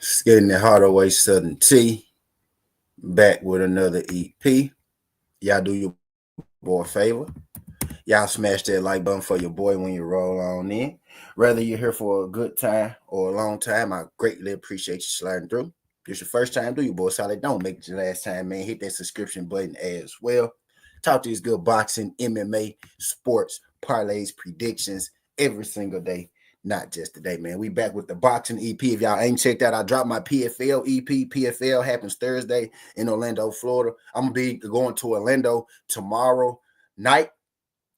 Just getting the Hardaway Southern Tea back with another EP. Y'all do your boy a favor. Y'all smash that like button for your boy when you roll on in. Whether you're here for a good time or a long time, I greatly appreciate you sliding through. If it's your first time, do your boy solid. Don't make it your last time, man. Hit that subscription button as well. Talk to these good boxing, MMA, sports, parlays, predictions every single day. Not just today, man. We back with the boxing EP. If y'all ain't checked out, I dropped my PFL EP. PFL happens Thursday in Orlando, Florida. I'm going to be going to Orlando tomorrow night.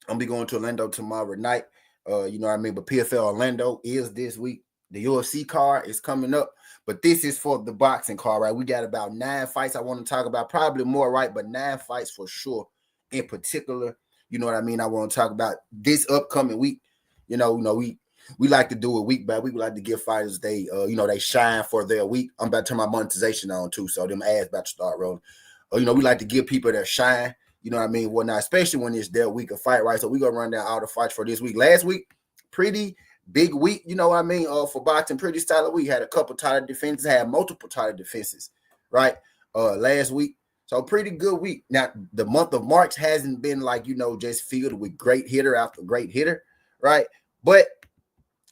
I'm going to be going to Orlando tomorrow night. You know what I mean? But PFL Orlando is this week. The UFC card is coming up. But this is for the boxing card, right? We got about 9 fights I want to talk about. Probably more, right? But 9 fights for sure in particular. You know what I mean? I want to talk about this upcoming week. You know, we like to do it week by week. We like to give fighters they shine for their week. I'm about to turn my monetization on too, so them ads about to start rolling. We like to give people their shine. You know what I mean? Whatnot, especially when it's their week of fight, right? So we're gonna run down all the fights for this week. Last week, pretty big week. You know what I mean? For boxing, pretty solid week. Had a couple title defenses, had multiple title defenses, right? Last week. So pretty good week. Now, the month of March hasn't been just filled with great hitter after great hitter, right? But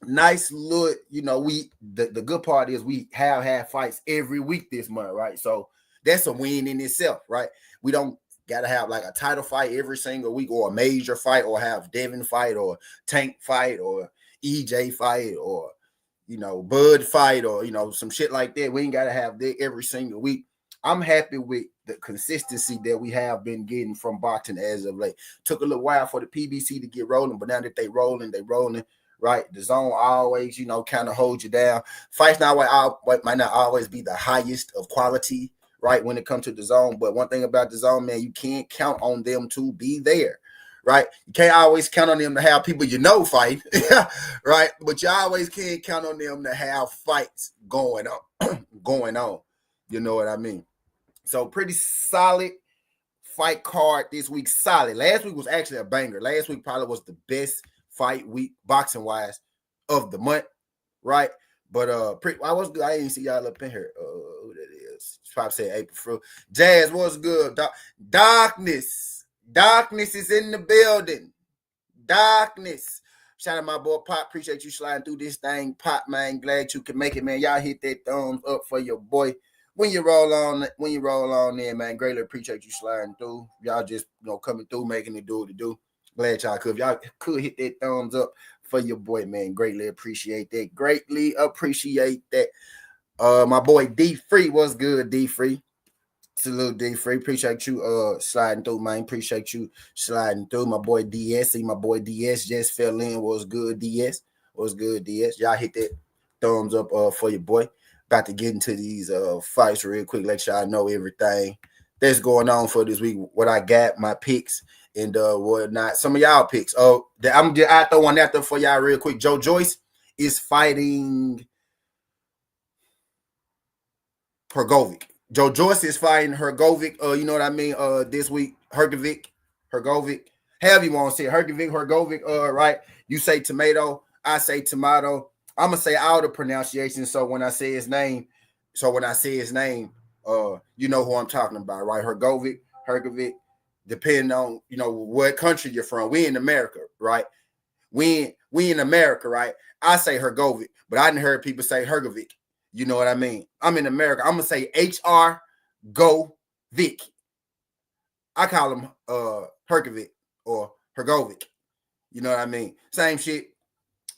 nice look, the good part is we have had fights every week this month, right? So that's a win in itself, right? We don't gotta have like a title fight every single week or a major fight or have Devin fight or Tank fight or EJ fight or Bud fight or some shit like that. We ain't gotta have that every single week. I'm happy with the consistency that we have been getting from boxing as of late. Took a little while for the PBC to get rolling, but now that they rolling, right? The zone always, kind of hold you down. Fights might not always be the highest of quality, right, when it comes to the zone. But one thing about the zone, man, you can't count on them to be there, right? You can't always count on them to have people fight, right? But you always can't count on them to have fights going on. You know what I mean? So pretty solid fight card this week. Solid. Last week was actually a banger. Last week probably was the best fight week boxing wise of the month, right? But I didn't see y'all up in here. Who that is? Probably say April Fool. Jazz, what's good? Darkness is in the building. Darkness. Shout out my boy Pop. Appreciate you sliding through this thing, Pop, man. Glad you can make it, man. Y'all hit that thumbs up for your boy. When you roll on in, man. Greatly appreciate you sliding through. Y'all just coming through, making it do what it do. Glad y'all could. If y'all could hit that thumbs up for your boy, man. Greatly appreciate that. My boy D-Free, what's good, D-Free? Salute, D-Free. Appreciate you sliding through, man. Appreciate you sliding through. My boy DS. See, my boy DS just fell in. What's good, DS? What's good, DS? Y'all hit that thumbs up for your boy. About to get into these fights real quick. Let y'all know everything that's going on for this week. What I got, my picks, and whatnot. Some of y'all picks. I throw one out there for y'all real quick. Joyce is fighting Hrgovic. Joyce is fighting Hrgovic. You know what I mean? This week, Hrgovic. However you want to say it. Hrgovic. Right? You say tomato. I say tomato. I'm gonna say all the pronunciations. So when I say his name, you know who I'm talking about, right? Hrgovic. Depending on what country you're from. We in America, right? We in America, right? I say Hrgovic, but I didn't heard people say Hrgovic. You know what I mean? I'm in America. I'm gonna say Hrgovic. I call him Hrgovic or Hrgovic. You know what I mean? Same shit.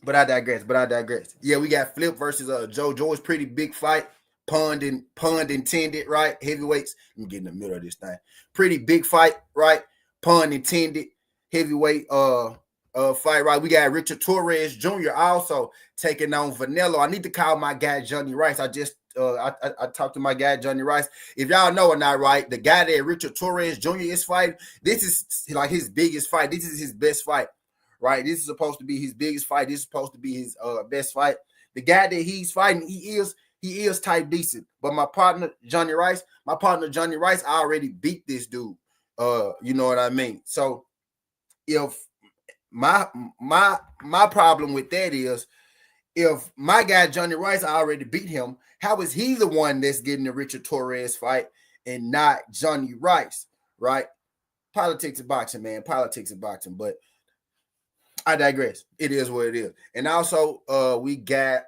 But I digress. Yeah, we got Flip versus Joyce. Pretty big fight. Pun intended, right? Heavyweights. Let me get in the middle of this thing. Pretty big fight, right? Pun intended. Heavyweight fight, right? We got Richard Torrez Jr. also taking on Vianello. I need to call my guy Johnny Rice. I just I talked to my guy Johnny Rice. If y'all know or not, right, the guy that Richard Torrez Jr. is fighting, this is like his biggest fight. This is his best fight. Right, this is supposed to be his biggest fight. This is supposed to be his best fight. The guy that he's fighting, he is type decent. But my partner Johnny Rice, I already beat this dude. You know what I mean? So if my problem with that is if my guy Johnny Rice, I already beat him, how is he the one that's getting the Richard Torrez fight and not Johnny Rice, right? Politics of boxing, man. Politics of boxing. But I digress. It is what it is. And also, we got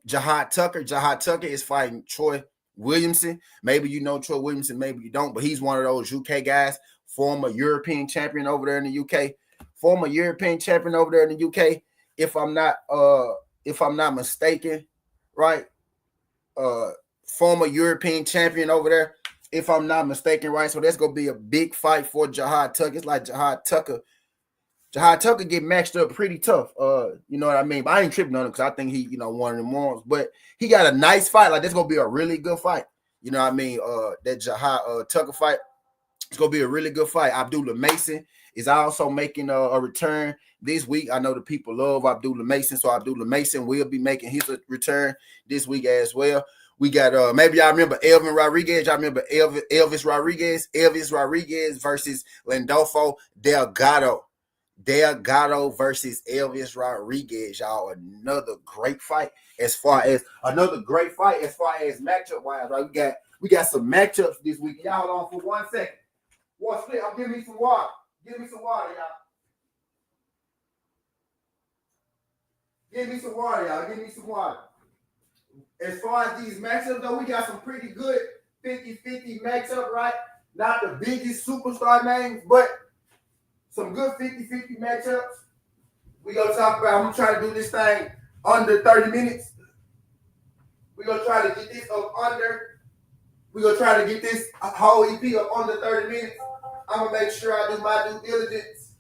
Jihad Tucker. Jihad Tucker is fighting Troy Williamson. Maybe you know Troy Williamson, maybe you don't, but he's one of those UK guys, former European champion over there in the UK. Former European champion over there in the UK. If I'm not mistaken, right? Former European champion over there, if I'm not mistaken, right? So that's gonna be a big fight for Jihad Tucker. It's like Jihad Tucker get matched up pretty tough. You know what I mean? But I ain't tripping on him because I think he, one of them ones. But he got a nice fight. Like, that's gonna be a really good fight. You know what I mean? That Jihad Tucker fight, it's gonna be a really good fight. Abdullah Mason is also making a return this week. I know the people love Abdullah Mason, so Abdullah Mason will be making his return this week as well. We got maybe y'all remember Elvin Rodriguez. Y'all remember Elvis Rodriguez? Elvis Rodriguez versus Landolfo Delgado. Delgado versus Elvis Rodriguez, y'all. Another great fight as far as matchup wise, right? We got some matchups this week. Y'all hold on for 1 second. One split. I'm giving me some water. Give me some water, y'all. Give me some water, y'all. Give me some water. As far as these matchups, though, we got some pretty good 50-50 matchup, right? Not the biggest superstar names, but some good 50-50 matchups. We gonna talk about. I'm gonna try to do this thing under 30 minutes. We gonna try to get this up under. We gonna try to get this whole EP up under 30 minutes. I'm gonna make sure I do my due diligence.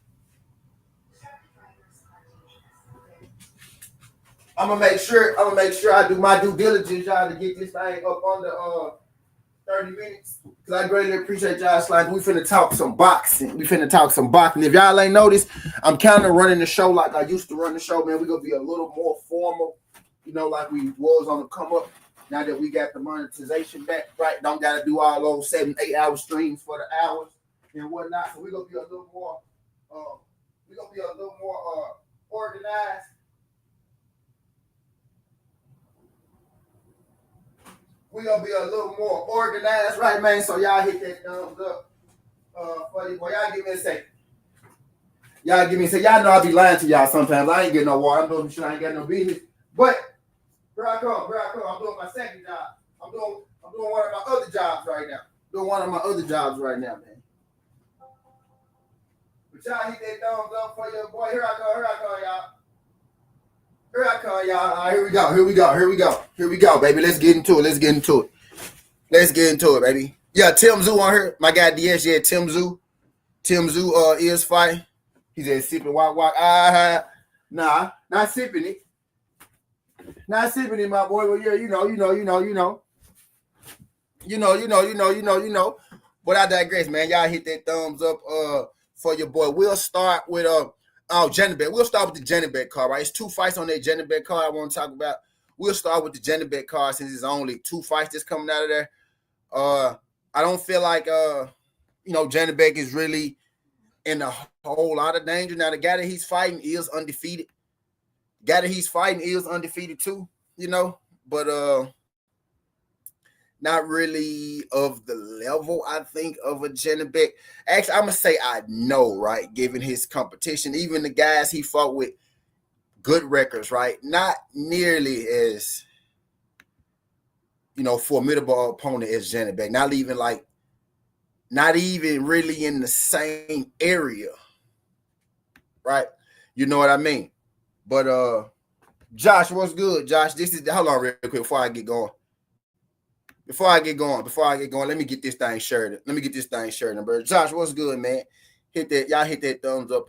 I'm gonna make sure I do my due diligence, y'all, to get this thing up under 30 minutes. Because I greatly appreciate y'all sliding. We finna talk some boxing. If y'all ain't noticed, I'm kind of running the show like I used to run the show, man. We're gonna be a little more formal, like we was on the come up. Now that we got the monetization back, right? Don't gotta do all those 7-8 hour streams for the hours and whatnot. So we're gonna be a little more organized. We're gonna be a little more organized, right, man? So y'all hit that thumbs up for you, boy. Y'all give me a second. Y'all know I be lying to y'all sometimes. I ain't getting no water. I'm doing some shit I ain't got no business. But here I come. I'm doing my second job. I'm doing one of my other jobs right now. Man. But y'all hit that thumbs up for your boy. Here I go, y'all. All right, here we go, baby. Let's get into it, baby. Yeah, Tim Tszyu on here. My guy DS, yeah, Tim Tszyu. Is fighting. He's at sipping walk. Nah, not sipping it. Not sipping it, my boy. But yeah, you know. But I digress, man. Y'all hit that thumbs up for your boy. We'll start with Janibek. We'll start with the Janibek card, right? It's 2 fights on that Janibek card I want to talk about. We'll start with the Janibek card since it's only 2 fights that's coming out of there. I don't feel like Janibek is really in a whole lot of danger. Now the guy that he's fighting is undefeated. Too, but not really of the level, I think, of a Janibek. Actually, I'm going to say I know, right, given his competition. Even the guys he fought with, good records, right? Not nearly as, formidable opponent as Janibek. Not even really in the same area, right? You know what I mean? But, Josh, what's good, Josh? Hold on real quick before I get going. Before I get going, let me get this thing shirted. Bro. Josh, what's good, man? Hit that thumbs up.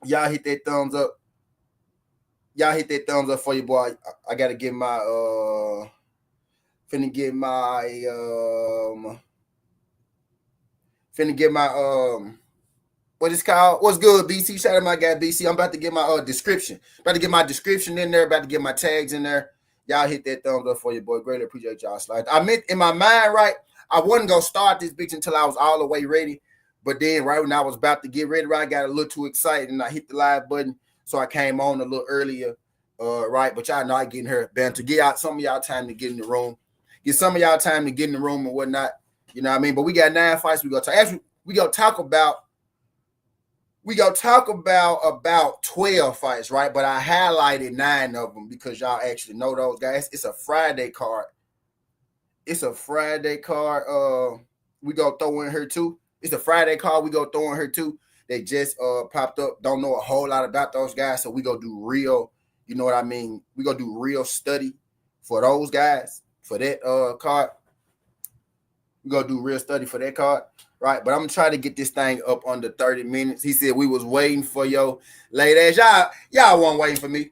Y'all hit that thumbs up for your boy. I gotta get my what it's called? What's good, BC? Shout out my guy BC. I'm about to get my description. About to get my description in there. About to get my tags in there. Y'all hit that thumbs up for your boy. Greatly appreciate y'all slide. I meant in my mind, right, I wasn't going to start this bitch until I was all the way ready. But then right when I was about to get ready, right, I got a little too excited and I hit the live button. so I came on a little earlier. Right, but y'all know I getting her banter. Get out some of y'all time to get in the room. Get some of y'all time to get in the room and whatnot. You know what I mean? But we got 9 fights. We gonna talk about about 12 fights, right? But I highlighted 9 of them because y'all actually know those guys. It's a Friday card. We go throw in her too. It's a Friday card. We go throw in her too. They just popped up. Don't know a whole lot about those guys, so we go do real. You know what I mean? We go do real study for those guys for that card. We go do real study for that card, right? But I'm gonna try to get this thing up under 30 minutes. He said we was waiting for your late ass. Y'all weren't waiting for me.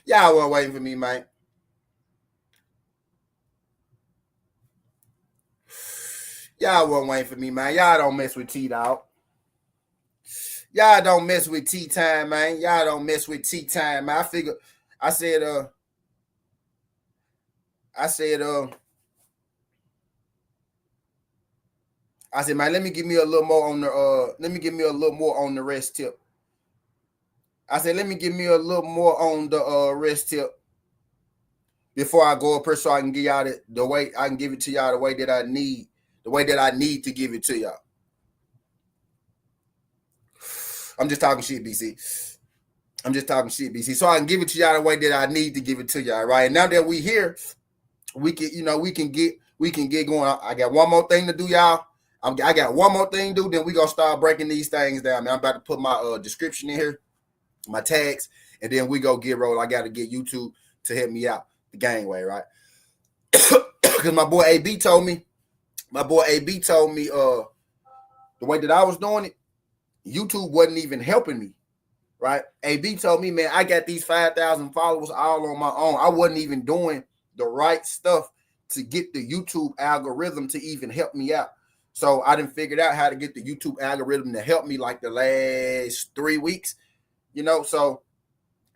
Y'all weren't waiting for me, man. Y'all weren't waiting for me, man. Y'all don't mess with T, dog. Y'all don't mess with tea time, man. Y'all don't mess with tea time, man. I said, man, let me give me a little more on the rest tip. I said, let me give me a little more on the rest tip before I go up here so I can give y'all the way I can give it to y'all the way that I need to give it to y'all. I'm just talking shit, BC. So I can give it to y'all the way that I need to give it to y'all, right? And now that we here, we can get going. I got one more thing to do, y'all. I got one more thing to do. Then we gonna start breaking these things down. Man, I'm about to put my description in here, my tags, and then we go get rolled. I got to get YouTube to help me out the gangway, right? Because my boy AB told me the way that I was doing it, YouTube wasn't even helping me, right? AB told me, man, I got these 5,000 followers all on my own. I wasn't even doing the right stuff to get the YouTube algorithm to even help me out. So I done figured out how to get the YouTube algorithm to help me like the last 3 weeks, you know. So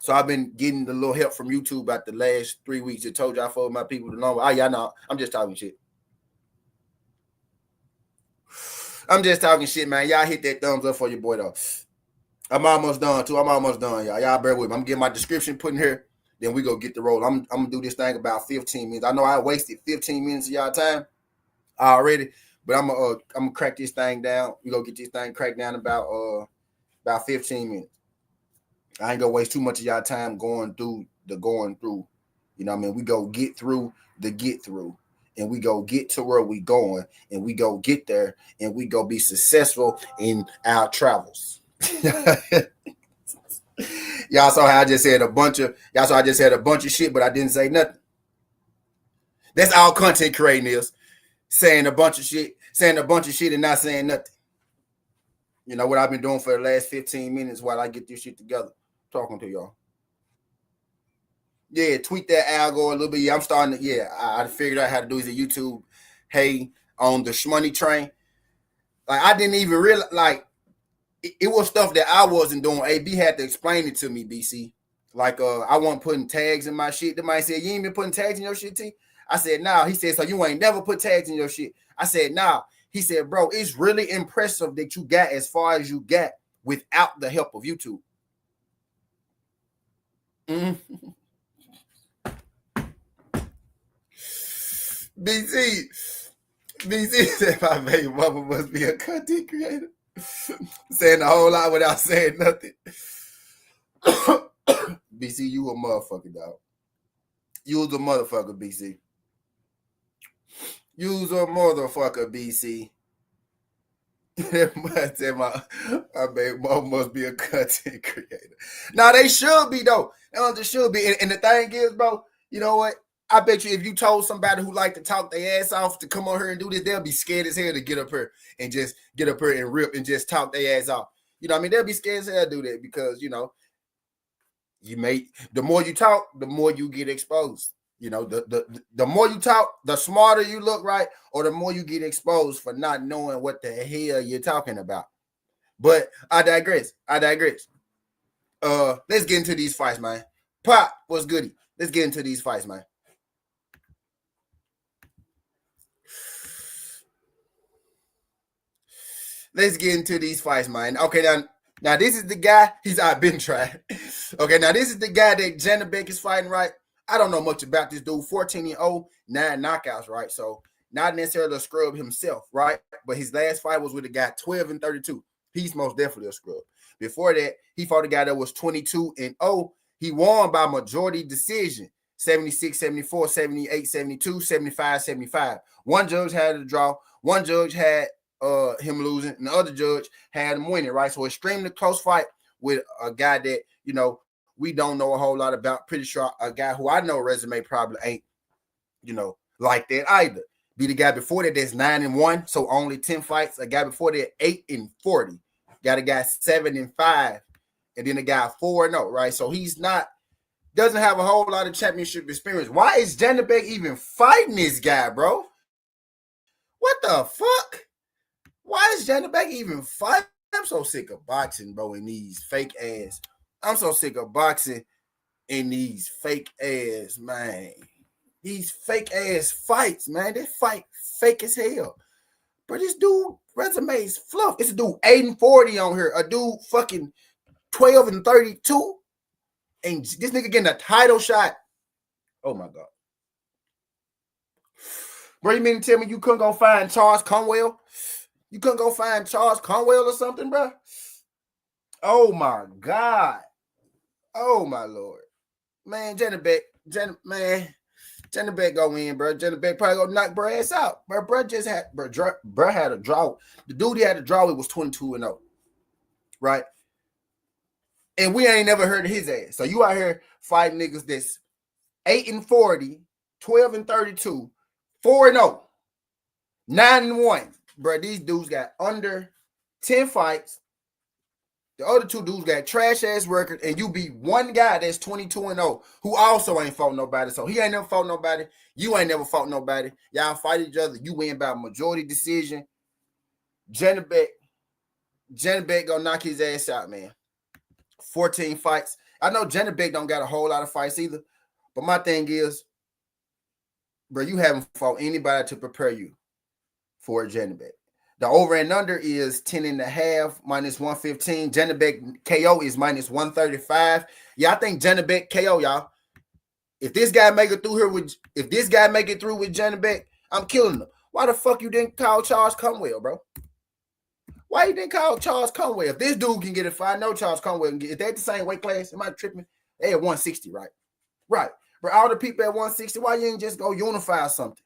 I've been getting the little help from YouTube about the last 3 weeks. I told y'all for my people to know. Y'all know I'm just talking shit. I'm just talking shit, man. Y'all hit that thumbs up for your boy though. I'm almost done too. Y'all. Y'all bear with me. I'm getting my description put in here. Then we go get the roll. I'm gonna do this thing about 15 minutes. I know I wasted 15 minutes of y'all time already, but I'm gonna crack this thing down. We go get this thing cracked down about 15 minutes. I ain't gonna waste too much of y'all time going through. You know what I mean? We go get through the get through. And we go get to where we going, and we go get there, and we go be successful in our travels. Y'all saw how I just said a bunch of shit, but I didn't say nothing. That's all content creating is. Saying a bunch of shit and not saying nothing. You know what I've been doing for the last 15 minutes while I get this shit together, talking to y'all. Yeah, tweet that algo a little bit. Yeah, I'm starting to, I figured out how to do it. YouTube, hey, on the shmoney train. Like, I didn't even realize, like, it was stuff that I wasn't doing. AB had to explain it to me, BC. Like, I wasn't putting tags in my shit. The man said, you ain't been putting tags in your shit, T? I said, nah. He said, so you ain't never put tags in your shit? I said, nah. He said, bro, it's really impressive that you got as far as you got without the help of YouTube. Mm-hmm. BC said my baby mama must be a content creator. Saying a whole lot without saying nothing. BC, you a motherfucker, dog. You was a motherfucker, BC. You's a motherfucker, BC. my baby mama must be a content creator. Now, they should be, though. They should be. And the thing is, bro, you know what? I bet you if you told somebody who like to talk their ass off to come on here and do this, they'll be scared as hell to get up here and just get up here and rip and just talk their ass off. You know what I mean? They'll be scared as hell to do that because, you know, the more you talk, the more you get exposed. You know, the more you talk, the smarter you look, right? Or the more you get exposed for not knowing what the hell you're talking about. But I digress. Let's get into these fights, man. Pop, what's goody? Let's get into these fights, man. Let's get into these fights, man. Okay, now Now, this is the guy. I've been trying. Okay, now this is the guy that Janabek is fighting, right? I don't know much about this dude. 14-0, 9 knockouts, right? So not necessarily a scrub himself, right? But his last fight was with a guy 12-32. He's most definitely a scrub. Before that, he fought a guy that was 22-0. He won by majority decision. 76, 74, 78, 72, 75, 75. One judge had a draw. One judge had him losing, and the other judge had him winning, right? So extremely close fight with a guy that, you know, we don't know a whole lot about. Pretty sure a guy who I know resume probably ain't, you know, like that either. Be the guy before that that's 9-1, so only 10 fights. A guy before that 8-40. Got a guy 7-5, and then a guy 4-0, right? So he's not, doesn't have a whole lot of championship experience. Why is Janabek even fighting this guy, bro? What the fuck? Why is Janabek even fighting? I'm so sick of boxing, bro, in these fake ass. I'm so sick of boxing in these fake ass, man. These fake ass fights, man. They fight fake as hell. But this dude resume is fluff. It's a dude 8-40 on here. A dude fucking 12-32. And this nigga getting a title shot. Oh my God. Bro, you mean to tell me you couldn't go find Charles Conwell? You couldn't go find Charles Conwell or something, bro? Oh my God. Oh my Lord. Man, Janabek go in, bro. Janabek probably gonna knock bro ass out. Bro just had bro had a draw. The dude he had a draw, it was 22-0. Right? And we ain't never heard of his ass. So you out here fighting niggas that's 8-40, 12-32, 4-0, 9-1. Bro, these dudes got under 10 fights. The other two dudes got trash ass record, and you beat one guy that's 22-0 who also ain't fought nobody. So he ain't never fought nobody. You ain't never fought nobody. Y'all fight each other. You win by majority decision. Janabek gonna knock his ass out, man. 14 fights. I know Janabek don't got a whole lot of fights either, but my thing is, bro, you haven't fought anybody to prepare you for Janabek. The over and under is 10.5 minus 115. Janabek KO is minus 135. Yeah, I think Janabek KO, y'all. If this guy make it through here with Janabek, I'm killing him. Why the fuck you didn't call Charles Conwell, bro? Why you didn't call Charles Conwell? If this dude can get it, I know Charles Conwell can get it. If they at the same weight class, am I tripping? They at 160, right? Right. But all the people at 160, why you ain't just go unify something?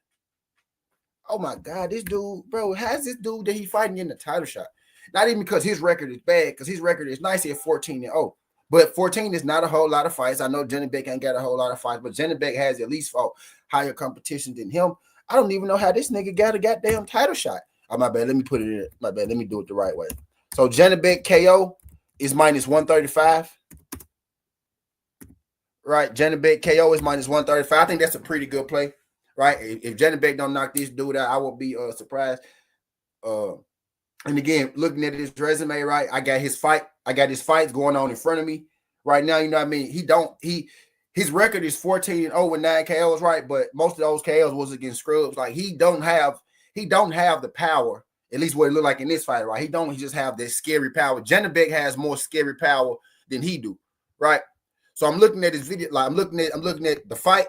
Oh my God, this dude, bro, how's this dude that he fighting in the title shot? Not even because his record is bad, because his record is nice at 14-0. But 14 is not a whole lot of fights. I know Janabek ain't got a whole lot of fights, but Janabek has at least fought higher competition than him. I don't even know how this nigga got a goddamn title shot. Oh, my bad. Let me put it in. My bad. Let me do it the right way. So Janabek KO is minus 135. Right? Janabek KO is minus 135. I think that's a pretty good play. Right? If Janabek don't knock this dude out, I will be surprised. And again, looking at his resume, right? I got his fights going on in front of me right now. You know what I mean? His record is 14-0 with 9 KOs, right? But most of those KOs was against scrubs. Like he don't have the power, at least what it looked like in this fight, right? He just have this scary power. Janabek has more scary power than he do, right? So I'm looking at his video, like I'm looking at the fight.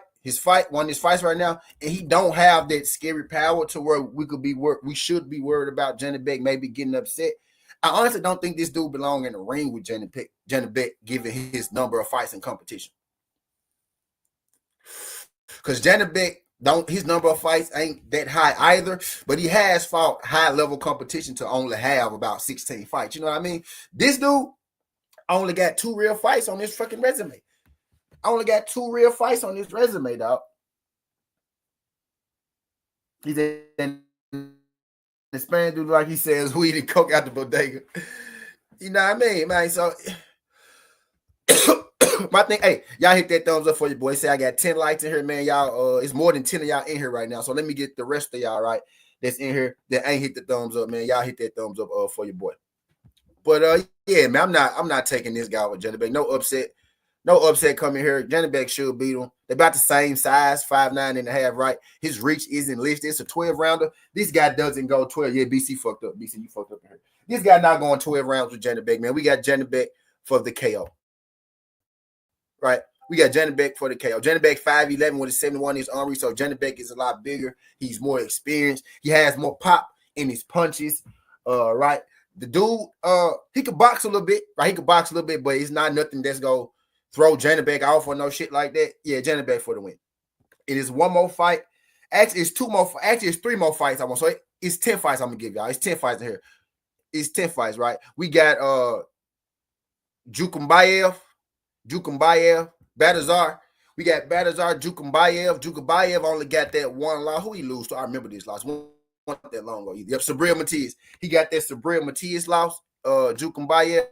One of his fights right now, and he don't have that scary power to where we should be worried about Janabek maybe getting upset. I honestly don't think this dude belong in the ring with Janabek given his number of fights in competition. Because Janabek his number of fights ain't that high either, but he has fought high level competition to only have about 16 fights. You know what I mean? This dude only got 2 real fights on his fucking resume. I only got 2 real fights on his resume, dog. He's in the Spanish dude, like he says, weed and coke out the bodega. You know what I mean, man? So, my thing, hey, y'all hit that thumbs up for your boy. Say I got 10 likes in here, man. Y'all, it's more than 10 of y'all in here right now. So let me get the rest of y'all, right, that's in here that ain't hit the thumbs up, man. Y'all hit that thumbs up for your boy. But yeah, man, I'm not taking this guy with Janabek. No upset coming here. Janabek should beat him. They're about the same size, 5'9.5", right? His reach isn't listed. It's a 12-rounder. This guy doesn't go 12. Yeah, BC fucked up. BC, you fucked up in here. This guy not going 12 rounds with Janibek, man. We got Janibek for the KO. Right? We got Janibek for the KO. Janibek 5'11" with a 71 inch arm reach. So Janibek is a lot bigger. He's more experienced. He has more pop in his punches. Right? The dude, he could box a little bit, right? He could box a little bit, but it's not nothing that's gonna throw Janibek off or no shit like that. Yeah, Janibek for the win. It is one more fight. Actually, it's two more. Actually, it's three more fights. I want. So it's 10 fights. I'm gonna give y'all. It's 10 fights in here. It's 10 fights, right? We got Jukumbayev, Batazar. We got Batazar, Jukumbayev. Jukumbayev only got that one loss. Who he lose to? I remember this loss. Wasn't that long ago. Yep, Sabril Matias. He got that Sabril Matias loss. Jukumbayev.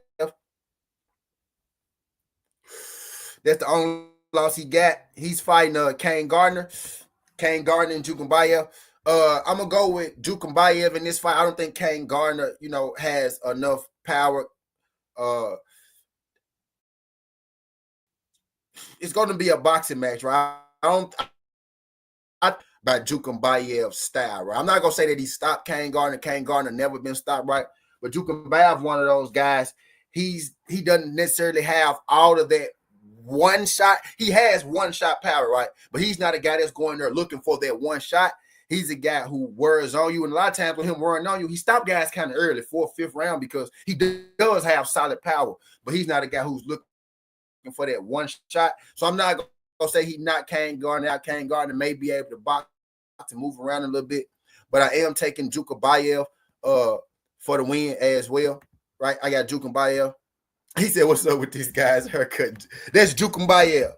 That's the only loss he got. He's fighting Kane Gardner. Kane Gardner and Jukumbayev. I'm gonna go with Jukumbayev in this fight. I don't think Kane Gardner, has enough power. It's gonna be a boxing match, right? By Jukumbayev's style, right? I'm not gonna say that he stopped Kane Gardner. Kane Gardner never been stopped, right? But Jukumbayev, one of those guys. He doesn't necessarily have all of that one shot. He has one shot power, right? But he's not a guy that's going there looking for that one shot. He's a guy who wears on you, and a lot of times with him wearing on you, he stopped guys kind of early, 4th, 5th round, because he does have solid power, but he's not a guy who's looking for that one shot. So I'm not gonna say he knocked Kane Gardner out. Kane Gardner may be able to box to move around a little bit, but I am taking Jukumbayev for the win as well, right? I got Jukumbayev. He said, "What's up with this guy's haircut?" That's Jukumbayev,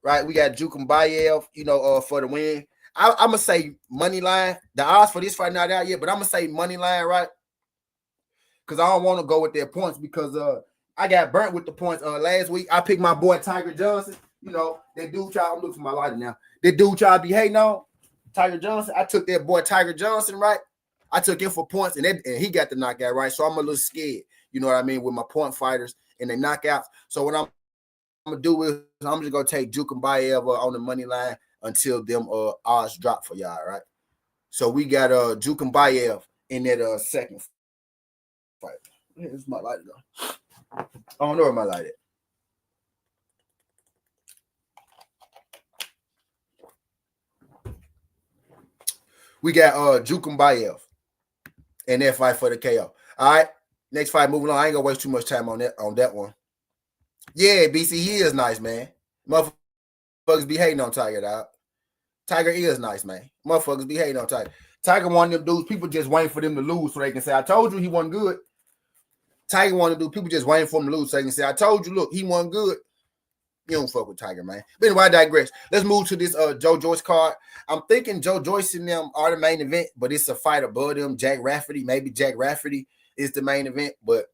right? We got Jukumbayev, for the win. I'm gonna say money line. The odds for this fight not out yet, but I'm gonna say money line, right? Because I don't want to go with their points because I got burnt with the points last week. I picked my boy Tiger Johnson. That dude tried. I'm looking for my lighter now. That dude tried to be hating on Tiger Johnson. I took that boy Tiger Johnson, right? I took him for points, and he got the knockout, right? So I'm a little scared, you know what I mean, with my point fighters and the knockouts. So what I'm gonna do is I'm just gonna take Jukumbayev on the money line until them odds drop for y'all, right? So we got Jukumbayev in that second fight. Where's my lighter though? I don't know where my light is. We got Jukumbayev in that fight for the KO. All right, next fight, moving on. I ain't gonna waste too much time on that one. Yeah, BC, he is nice, man. Motherfuckers be hating on Tiger, dog. Tiger is nice, man. Motherfuckers be hating on Tiger. Tiger one of them dudes, people just waiting for them to lose so they can say, I told you he wasn't good. Tiger one of them dudes, people just waiting for him to lose so they can say, I told you, look, he wasn't good. You don't fuck with Tiger, man. But anyway, I digress. Let's move to this Joe Joyce card. I'm thinking Joe Joyce and them are the main event, but it's a fight above them. Jack Rafferty, maybe Jack Rafferty is the main event, but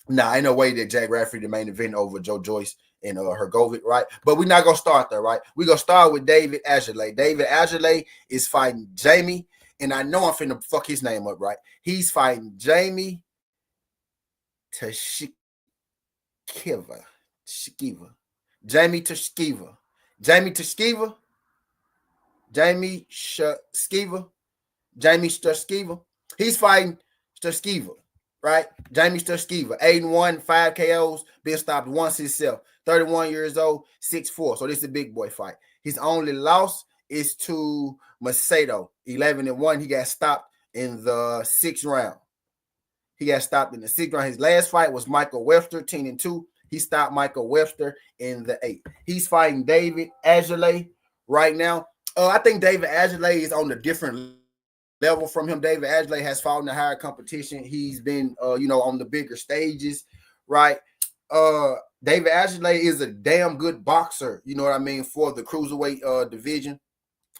nah, ain't no way that Jack Rafferty the main event over Joe Joyce and Hrgovic, right? But we're not gonna start there, right? We're gonna start with David Ajelay. David Ajelay is fighting Jamie, and I know I'm finna fuck his name up, right? He's fighting Jamie Tszyu. Jamie Tszyu. He's fighting Tszyu, right? Jamie Tszyu, 8-1, 5 KOs, been stopped once himself. 31 years old, 6'4". So this is a big boy fight. His only loss is to Macedo, 11-1. He got stopped in the 6th round. His last fight was Michael Webster, 10-2. He stopped Michael Webster in the 8th. He's fighting David Ajelay right now. I think David Ajelay is on a different level from him. David Ajelay has fought in the higher competition. He's been, on the bigger stages, right? David Ajelay is a damn good boxer, you know what I mean, for the cruiserweight division.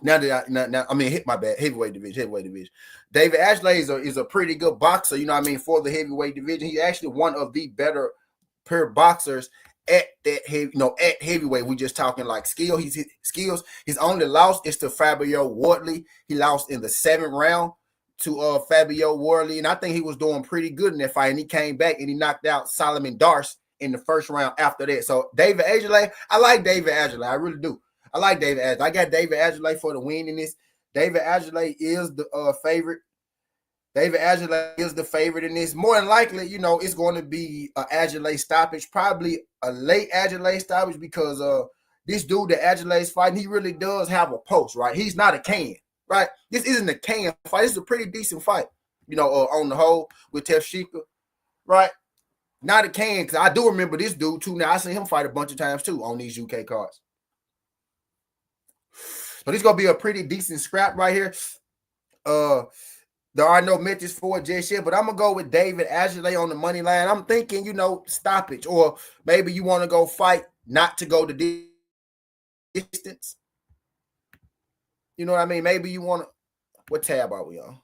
Heavyweight division. David Ajelay is a pretty good boxer, you know what I mean, for the heavyweight division. He's actually one of the better per boxers at that at heavyweight. We just talking like skills. His only loss is to Fabio Wardley. He lost in the 7th round to Fabio Wardley, and I think he was doing pretty good in that fight. And he came back and he knocked out Solomon Darce in the 1st round after that. So David Ajelay, I like David Ajelay. I really do. I like David Ajelay. I got David Ajelay for the win in this. David Ajelay is the favorite David Adjale is the favorite in this. More than likely, you know, it's going to be an Adjale stoppage, probably a late Adjale stoppage, because this dude that Adjale's fighting, he really does have a post, right? He's not a can, right? This isn't a can fight. This is a pretty decent fight, you know, on the whole with Tszyu, right? Not a can, because I do remember this dude too. Now I seen him fight a bunch of times too on these UK cards. So this is gonna be a pretty decent scrap right here. There are no methods for it just yet, but I'm gonna go with David Adjale on the money line. I'm thinking, you know, stoppage, or maybe you want to go fight not to go the distance. You know what I mean? Maybe you want to. What tab are we on?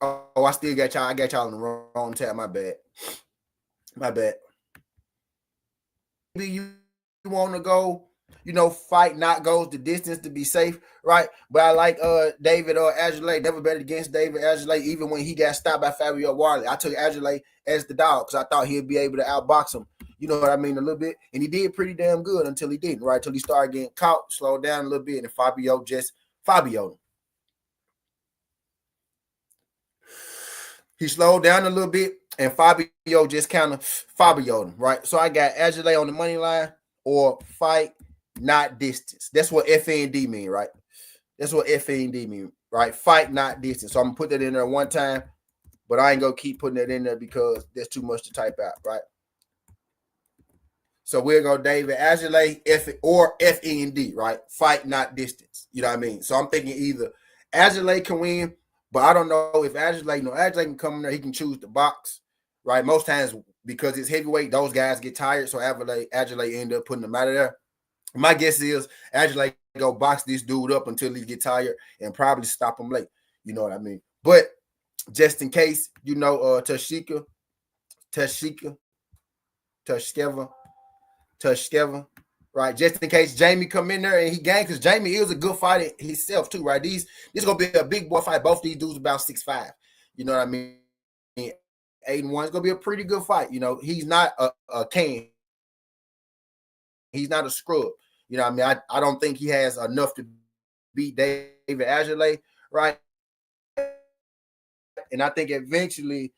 Oh, I still got y'all. I got y'all on the wrong tab. My bad. My bad. Maybe you want to go, you know, fight not goes the distance to be safe, right? But I like David Adjale. Never bet against David Adjale, even when he got stopped by Fabio Warley. I took Adjale as the dog because I thought he'd be able to outbox him. You know what I mean? A little bit. And he did pretty damn good until he didn't, right? Until he started getting caught, slowed down a little bit, and Fabio just Fabio'd him. He slowed down a little bit, and Fabio just kind of Fabio'd him, right? So I got Adjale on the money line or fight, not distance. That's what FND mean, right? That's what FND mean, right? Fight, not distance. So I'm going to put that in there one time, but I ain't going to keep putting that in there because there's too much to type out, right? So we'll go David Adjale or FND, right? Fight, not distance. You know what I mean? So I'm thinking either Adjale can win, but I don't know if Adjale can come in there. He can choose the box, right? Most times because it's heavyweight, those guys get tired. So Adjale end up putting them out of there. My guess is Adjale go box this dude up until he get tired and probably stop him late. You know what I mean? But just in case, you know, Tszyu, right? Just in case Jamie come in there and he gang, because Jamie is a good fighter himself too, right? This gonna be a big boy fight. Both these dudes about 6'5". You know what I mean? 8-1. It's gonna be a pretty good fight. You know, he's not a can. He's not a scrub. You know what I mean? I don't think he has enough to beat David Adjale, right? And I think eventually,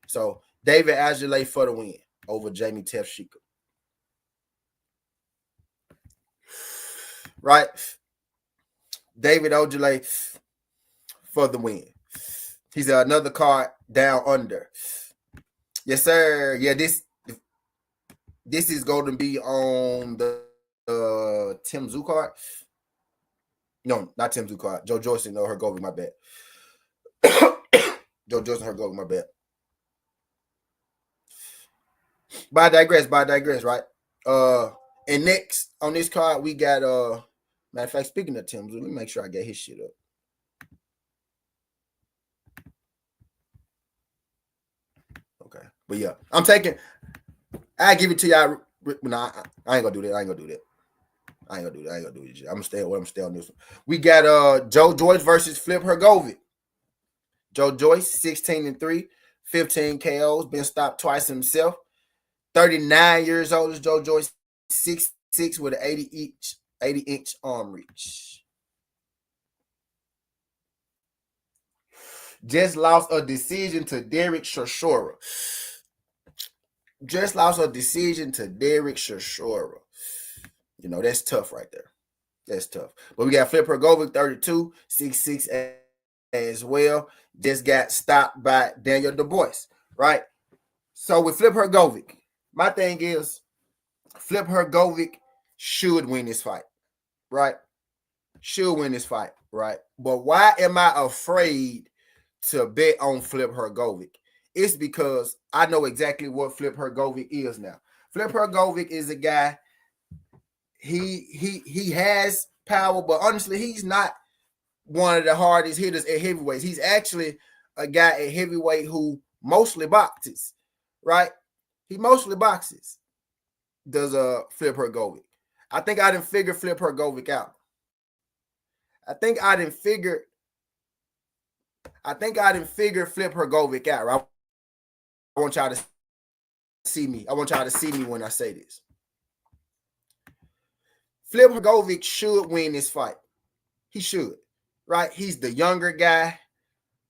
so David Adjale for the win over Jamie Tszyu. Right? David Adjale for the win. He's another card down under. Yes, sir. Yeah, this is going to be on the Tszyu card. No, not Tszyu card. Joyce and Hrgovic, my bad. Joyce and Hrgovic, my bad. But I digress, right? And next on this card, we got matter of fact, speaking of Tszyu, let me make sure I get his shit up. Okay. But yeah, I give it to y'all. No, I ain't gonna do that. I'm gonna stay on this one. We got Joyce versus Flip Hrgovic. Joyce, 16-3, 15 KOs, been stopped twice himself. 39 years old is Joyce, 6'6" with an 80-inch arm reach. Just lost a decision to Derek Chisora. You know, that's tough right there. That's tough. But we got Flip Hrgovic, 32, 6'6" as well. Just got stopped by Daniel Dubois, right? So with Flip Hrgovic, my thing is Flip Hrgovic should win this fight, right? But why am I afraid to bet on Flip Hrgovic? It's because I know exactly what Flip Hrgovic is now. Flip Hrgovic is a guy, he has power, but honestly, he's not one of the hardest hitters at heavyweights. He's actually a guy at heavyweight who mostly boxes, right? He mostly boxes. Does Flip Hrgovic. I think I didn't figure Flip Hrgovic out. I think I didn't figure Flip Hrgovic out, right? I want y'all to see me. When I say this. Flip Hrgovic should win this fight. He should, right? He's the younger guy.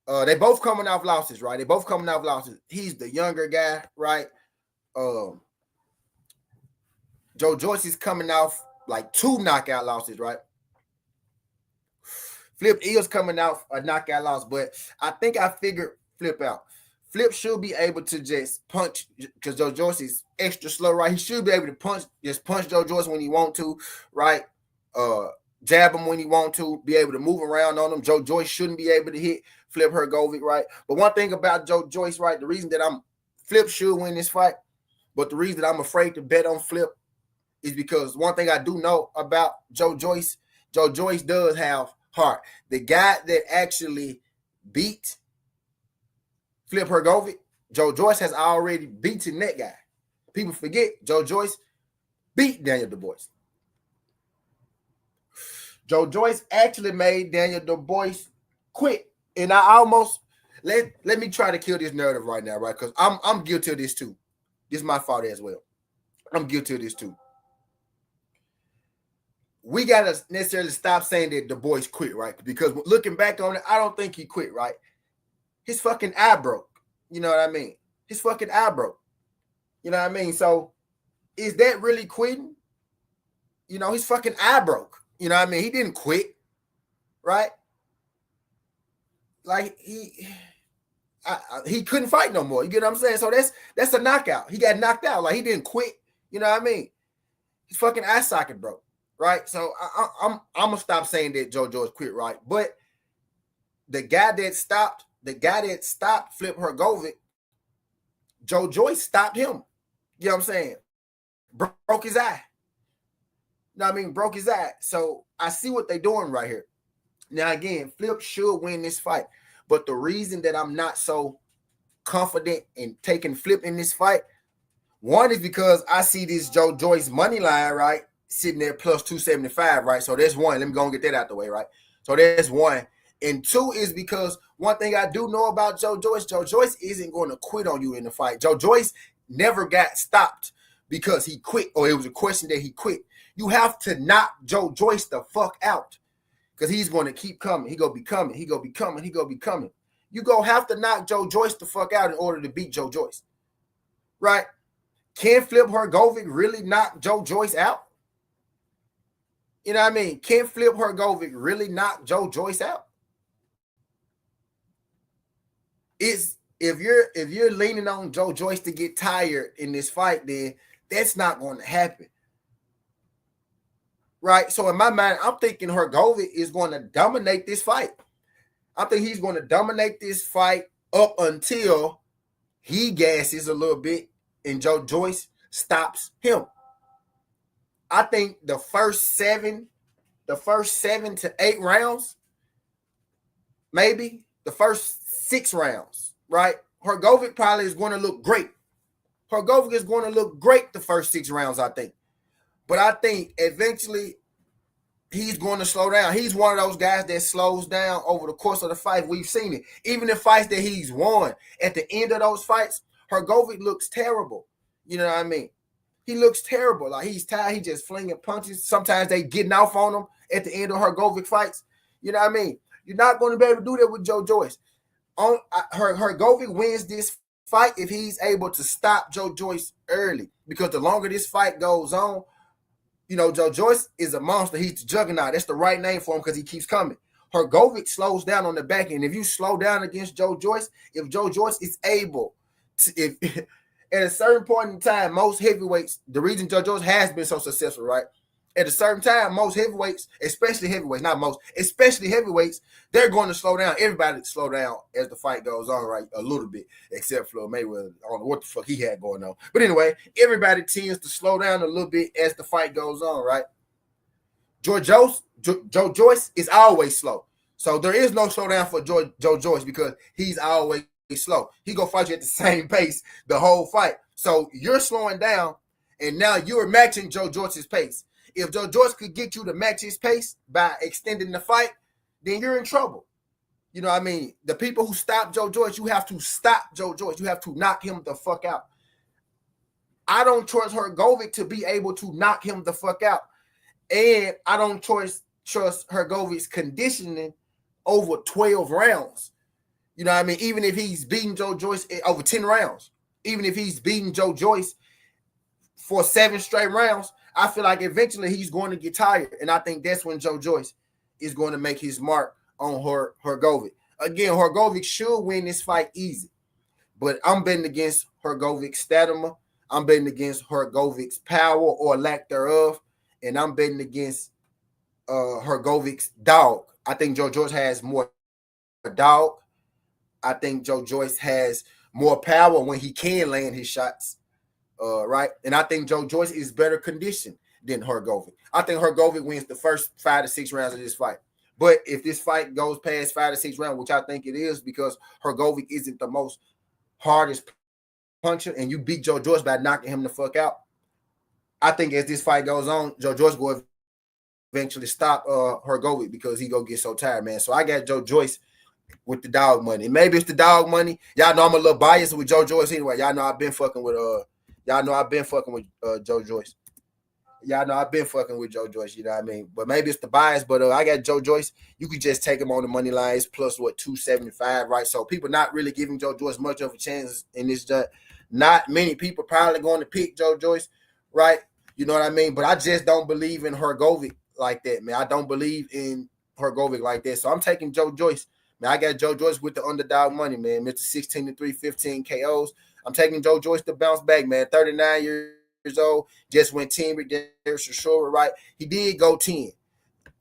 They both coming off losses, right? They both coming off losses. He's the younger guy, right? Joyce is coming off like 2 knockout losses, right? Flip is coming off a knockout loss, but I think I figured Flip out. Flip should be able to just punch because Joyce is extra slow, right? He should be able to just punch Joyce when he want to, right? Jab him when he want to, be able to move around on him. Joyce shouldn't be able to hit Flip Hrgovic, right? But one thing about Joyce, right? The reason that Flip should win this fight, but the reason that I'm afraid to bet on Flip is because one thing I do know about Joyce does have heart. The guy that actually beat Flip Hrgovic, Joyce has already beaten that guy. People forget Joyce beat Daniel Dubois. Joyce actually made Daniel Dubois quit. And I almost let me try to kill this narrative right now, right? Because I'm guilty of this too. This is my fault as well. I'm guilty of this too. We gotta necessarily stop saying that Dubois quit, right? Because looking back on it, I don't think he quit, right? His fucking eye broke. You know what I mean? His fucking eye broke. You know what I mean? So is that really quitting? You know, his fucking eye broke. You know what I mean? He didn't quit, right? Like he couldn't fight no more. You get what I'm saying? So that's a knockout. He got knocked out. Like he didn't quit. You know what I mean? His fucking eye socket broke, right? So I'm gonna stop saying that Joyce quit, right? But the guy that stopped Flip Hrgovic, Joyce stopped him. You know what I'm saying? Broke his eye. You know what I mean? Broke his eye. So I see what they're doing right here. Now, again, Flip should win this fight. But the reason that I'm not so confident in taking Flip in this fight, one is because I see this Joyce money line, right, sitting there plus 275, right? So that's one. Let me go and get that out the way, right? So that's one. And two is because one thing I do know about Joyce isn't going to quit on you in the fight. Joyce never got stopped because he quit or it was a question that he quit. You have to knock Joyce the fuck out because he's going to keep coming. He going to be coming. He going to be coming. He going to be coming. You going to have to knock Joyce the fuck out in order to beat Joyce. Right? Can Flip Hrgovic really knock Joyce out? You know what I mean? Can Flip Hrgovic really knock Joyce out? If you're leaning on Joyce to get tired in this fight, then that's not going to happen. Right? So in my mind, I'm thinking Hrgovic is going to dominate this fight. I think he's going to dominate this fight up until he gasses a little bit and Joyce stops him. I think the first 7 to 8 rounds, maybe the first 6 rounds, right? Hrgovic probably is going to look great. Hrgovic is going to look great the first 6 rounds, I think. But I think eventually he's going to slow down. He's one of those guys that slows down over the course of the fight. We've seen it. Even in fights that he's won, at the end of those fights, Hrgovic looks terrible. You know what I mean? He looks terrible. Like he's tired. He just flinging punches. Sometimes they getting off on him at the end of Hrgovic fights. You know what I mean? You're not going to be able to do that with Joyce. Hrgovic wins this fight if he's able to stop Joyce early. Because the longer this fight goes on, you know, Joyce is a monster. He's the juggernaut. That's the right name for him because he keeps coming. Hrgovic slows down on the back end. If you slow down against Joyce, if Joyce is able to, if at a certain point in time, most heavyweights, the reason Joyce has been so successful, right? At a certain time, most heavyweights, especially heavyweights, they're going to slow down. Everybody slow down as the fight goes on, right? A little bit, except for Mayweather. I don't know what the fuck he had going on. But anyway, everybody tends to slow down a little bit as the fight goes on, right? Joyce is always slow. So there is no slowdown for Joyce because he's always slow. He gonna fight you at the same pace the whole fight. So you're slowing down, and now you're matching Joyce's pace. If Joyce could get you to match his pace by extending the fight, then you're in trouble. You know what I mean? The people who stop Joyce, you have to stop Joyce. You have to knock him the fuck out. I don't trust Hrgovic to be able to knock him the fuck out. And I don't trust trust Hrgovic's conditioning over 12 rounds. You know what I mean? Even if he's beating Joe Joyce over 10 rounds, even if he's beating Joe Joyce for 7 straight rounds, I feel like eventually he's going to get tired. And I think that's when Joe Joyce is going to make his mark on Hrgovic. Again, Hrgovic should win this fight easy. But I'm betting against Hrgovic's stamina. I'm betting against Hrgovic's power or lack thereof. And I'm betting against Hrgovic's dog. I think Joe Joyce has more dog. I think Joe Joyce has more power when he can land his shots. Right? And I think Joe Joyce is better conditioned than Hrgovic. I think Hrgovic wins the first 5 to 6 rounds of this fight. But if this fight goes past 5 to 6 rounds, which I think it is because Hrgovic isn't the most hardest puncher, and you beat Joe Joyce by knocking him the fuck out, I think as this fight goes on, Joe Joyce will eventually stop Hrgovic because he go get so tired, man. So I got Joe Joyce with the dog money. And maybe it's the dog money. Y'all know I'm a little biased with Joe Joyce anyway. Y'all know I've been fucking with Joe Joyce. Y'all know I've been fucking with Joe Joyce, you know what I mean? But maybe it's the bias, but I got Joe Joyce. You could just take him on the money line. It's plus, 275, right? So people not really giving Joe Joyce much of a chance in this. Not many people probably going to pick Joe Joyce, right? You know what I mean? But I just don't believe in Hrgovic like that, man. I don't believe in Hrgovic like that. So I'm taking Joe Joyce. Man, I got Joe Joyce with the underdog money, man. Mr. 16-3, 15 KOs. I'm taking Joe Joyce to bounce back, man. 39 years old, just went 10 with Tszyu, right? He did go 10,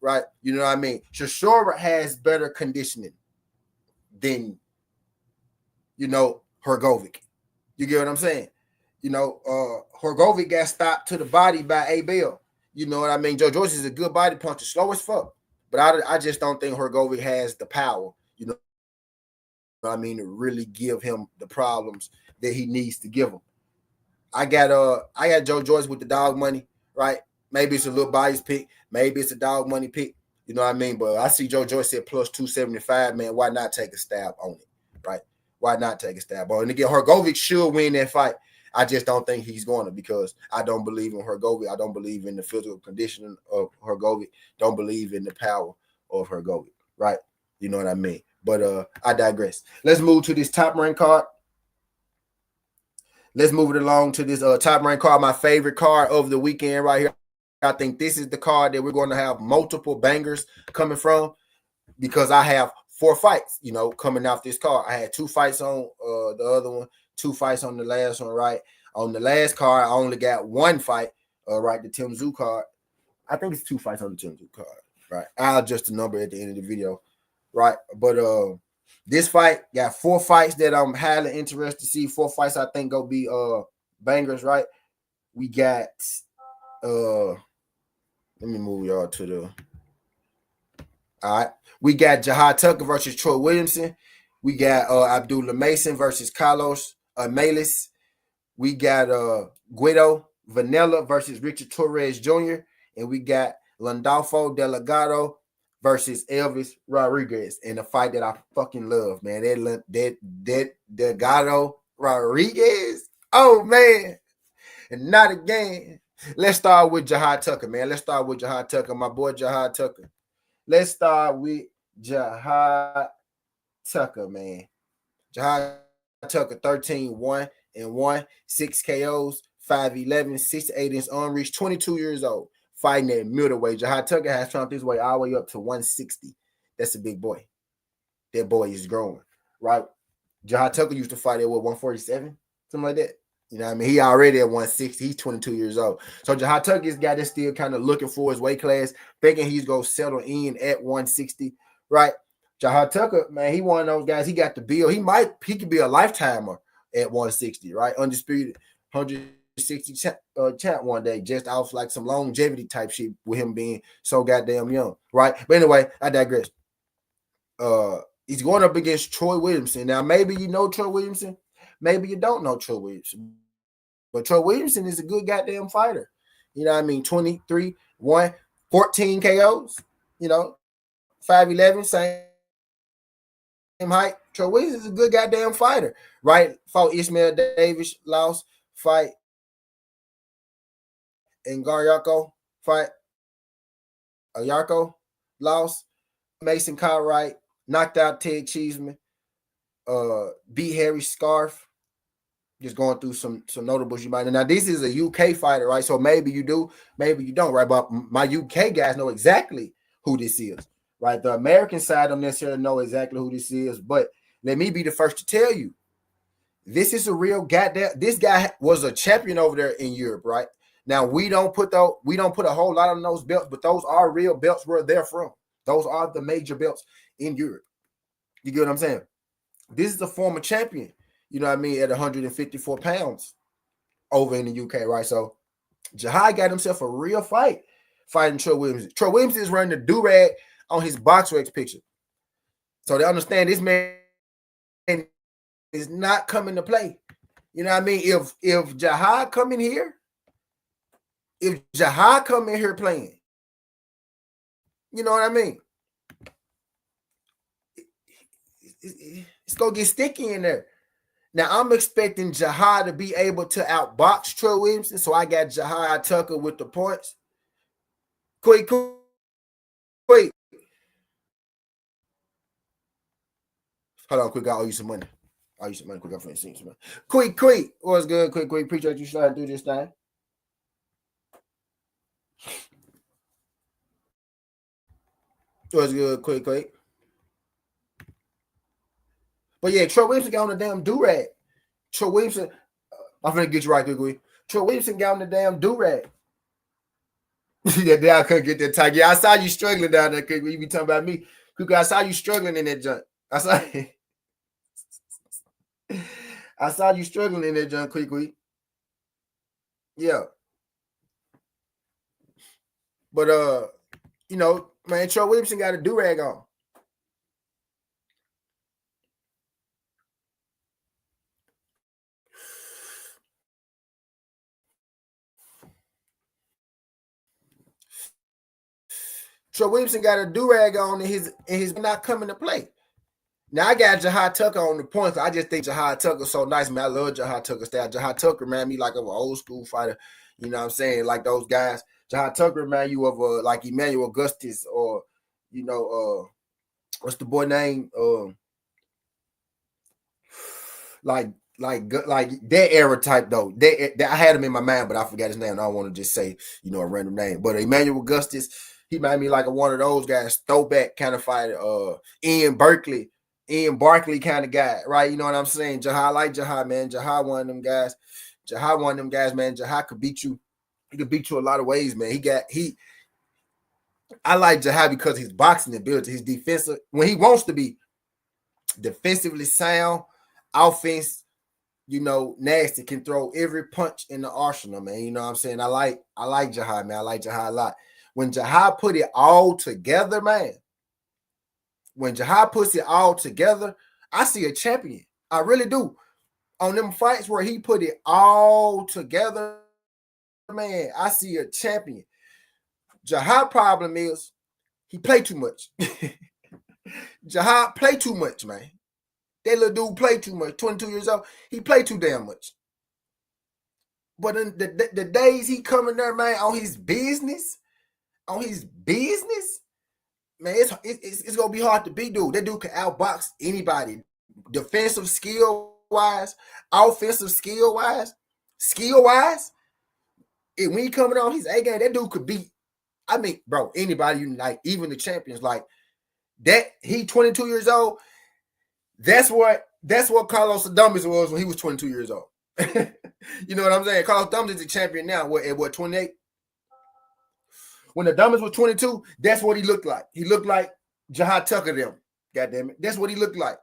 right? You know what I mean? Tszyu has better conditioning than, Hrgovic. You get what I'm saying? Hrgovic got stopped to the body by Abel. You know what I mean? Joe Joyce is a good body puncher, slow as fuck. But I just don't think Hrgovic has the power, you know what I mean, to really give him the problems that he needs to give him. I got Joe Joyce with the dog money, right? Maybe it's a little biased pick. Maybe it's a dog money pick. You know what I mean? But I see Joe Joyce at plus 275, man. Why not take a stab on it, right? Why not take a stab on it? And again, Hrgovic should win that fight. I just don't think he's going to because I don't believe in Hrgovic. I don't believe in the physical conditioning of Hrgovic. Don't believe in the power of Hrgovic, right? You know what I mean? But I digress. Let's move to this top rank card. Let's move it along to this top rank card, my favorite card of the weekend right here. I think this is the card that we're going to have multiple bangers coming from because I have 4 fights, coming off this card. I had 2 fights on the other one, 2 fights on the last one, right? On the last card, I only got 1 fight, right? The Tszyu card. I think it's 2 fights on the Tszyu card, right? I'll adjust the number at the end of the video, right? But this fight got 4 fights that I'm highly interested to see. 4 fights I think go be bangers, right? We got let me move y'all to the all right. We got Jihad Tucker versus Troy Williamson. We got Abdullah Mason versus Carlos Melis. We got Guido Vianello versus Richard Torrez Jr. And we got Landolfo Delgado versus Elvis Rodriguez in a fight that I fucking love, man. That Delgado Rodriguez. Oh, man. And not again. Let's start with Jihad Tucker, man. Let's start with Jihad Tucker, my boy Jihad Tucker. Let's start with Jihad Tucker, man. Jihad Tucker, 13-1-1, 6 KOs, 5'11", 6'8" unreached, 22 years old, fighting at middleweight. Jihad Tucker has trumped his way all the way up to 160. That's a big boy. That boy is growing, right? Jihad Tucker used to fight at 147, something like that. You know what I mean? He already at 160. He's 22 years old. So Jihad Tucker is a guy that's still kind of looking for his weight class, thinking he's going to settle in at 160, right? Jihad Tucker, man, he one of those guys. He got the bill. He could be a lifetimer at 160, right? Undisputed 160 champ one day, just off like some longevity type shit with him being so goddamn young, right? But anyway, I digress. He's going up against Troy Williamson. Now, maybe you know Troy Williamson. Maybe you don't know Troy Williamson. But Troy Williamson is a good goddamn fighter. You know what I mean? 23-1, 14 KOs, 5'11", same height. Troy Williamson is a good goddamn fighter, right? Fought Ismail Davis, lost, fight in Yarko, fight Yarko, lost Mason Cartwright, knocked out Ted Cheeseman, beat Harry Scarf. Just going through some notables you might know. Now, this is a UK fighter, right? So maybe you do, maybe you don't, right? But my UK guys know exactly who this is, right? The American side don't necessarily know exactly who this is, but let me be the first to tell you, this is a real goddamn. This guy was a champion over there in Europe, right? Now we don't put a whole lot on those belts, but those are real belts where they're from. Those are the major belts in Europe. You get what I'm saying? This is a former champion, you know what I mean, at 154 pounds over in the UK, right? So Jahai got himself a real fight fighting Troy Williams. Troy Williams is running the do-rag on his BoxRec picture. So they understand this man is not coming to play. You know what I mean? If Jahai come in here, playing, you know what I mean? It's going to get sticky in there. Now, I'm expecting Jahai to be able to outbox Troy Williamson, so I got Jahai Tucker with the points. Quick. Hold on, quick. I owe you some money. Quick. I'm finna see some money. Quick. What's good? Quick. Appreciate you trying to do this thing. What's good? Quick. But yeah, Troy Williamson got on the damn do-rag. Troy Williamson, I'm finna get you right quick. Troy Williamson got on the damn do-rag. Yeah, I couldn't get that tight. Yeah, I saw you struggling down there, quick. You be talking about me. Quick, I saw you struggling in that junk. I saw you struggling in that junk, quick. Yeah. But you know, man, Troy Williamson got a do-rag on. Troy Williamson got a do-rag on and his not coming to play. Now I got Jahai Tucker on the points. I just think Jahai Tucker's so nice, man. I love Jahai Tucker's style. Jahai Tucker, man, me like of an old school fighter. You know what I'm saying? Like those guys. Jahai Tucker, man, you of like Emmanuel Augustus or, you know, what's the boy name? Like that era type though. I had him in my mind, but I forgot his name. I don't want to just say, you know, a random name. But Emmanuel Augustus, he made me like one of those guys, throwback kind of fighter. Ian Barkley kind of guy, right? You know what I'm saying? Jahai, like Jahai, man. Jahai one of them guys. Man. Jahai could beat you. He could beat you a lot of ways, man. I like Jahai because his boxing ability, his defensive, when he wants to be defensively sound, offense, you know, nasty, can throw every punch in the arsenal, man. You know what I'm saying? I like Jahai, man. I like Jahai a lot. When Jahai put it all together, man. When Jahai puts it all together, I see a champion. I really do. On them fights where he put it all together, man, I see a champion. Jahai problem is he play too much. Jahai play too much, man. That little dude play too much. 22 years old, he play too damn much. But in the days he coming there, man, on his business, man, it's gonna be hard to beat, dude. That dude can outbox anybody. Defensive skill wise, offensive skill wise. When he coming on his A game, that dude could beat. I mean, bro, anybody you like, even the champions, like that. He 22 years old. That's what Carlos Adames was when he was 22 years old. You know what I'm saying? Carlos Adames is the champion now. At 28? When Adames was 22, that's what he looked like. He looked like Jahai Tucker them. God damn it. That's what he looked like.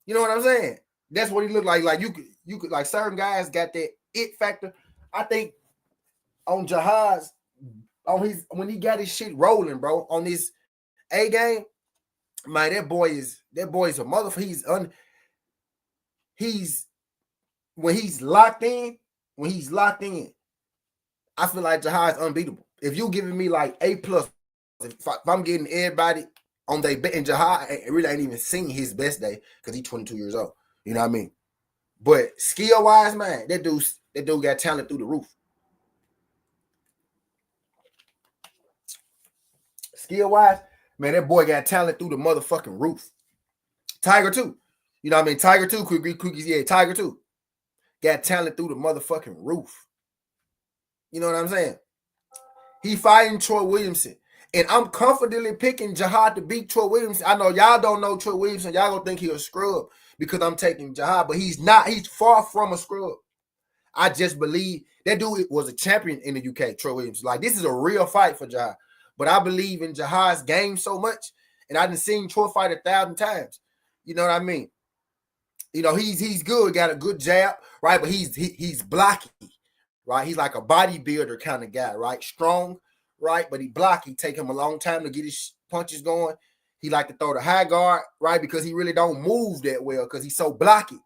You know what I'm saying? That's what he looked like. Like you could like certain guys got that it factor. I think on Jahai's, when he got his shit rolling, bro, on this A game, man, that boy is a motherfucker. When he's locked in, I feel like Jahai is unbeatable. If you giving me like A+, if I'm getting everybody on their bet, and Jahai really ain't even seen his best day because he's 22 years old. You know what I mean? But skill wise, man, that dude got talent through the roof. Skill wise, Man, that boy got talent through the motherfucking roof. Tiger too. You know what I mean? Tiger too, Quickies. Yeah, Tiger too. Got talent through the motherfucking roof. You know what I'm saying? He fighting Troy Williamson. And I'm confidently picking Jihad to beat Troy Williamson. I know y'all don't know Troy Williamson. Y'all gonna think he's a scrub because I'm taking Jihad, but he's not. He's far from a scrub. I just believe that dude was a champion in the UK, Troy Williamson. Like, this is a real fight for Jihad. But I believe in Jihad's game so much, and I done seen Troy fight 1,000 times. You know what I mean? You know, he's good, got a good jab, right? But he's blocky, right? He's like a bodybuilder kind of guy, right? Strong, right? But he blocky. Take him a long time to get his punches going. He like to throw the high guard, right? Because he really don't move that well because he's so blocky.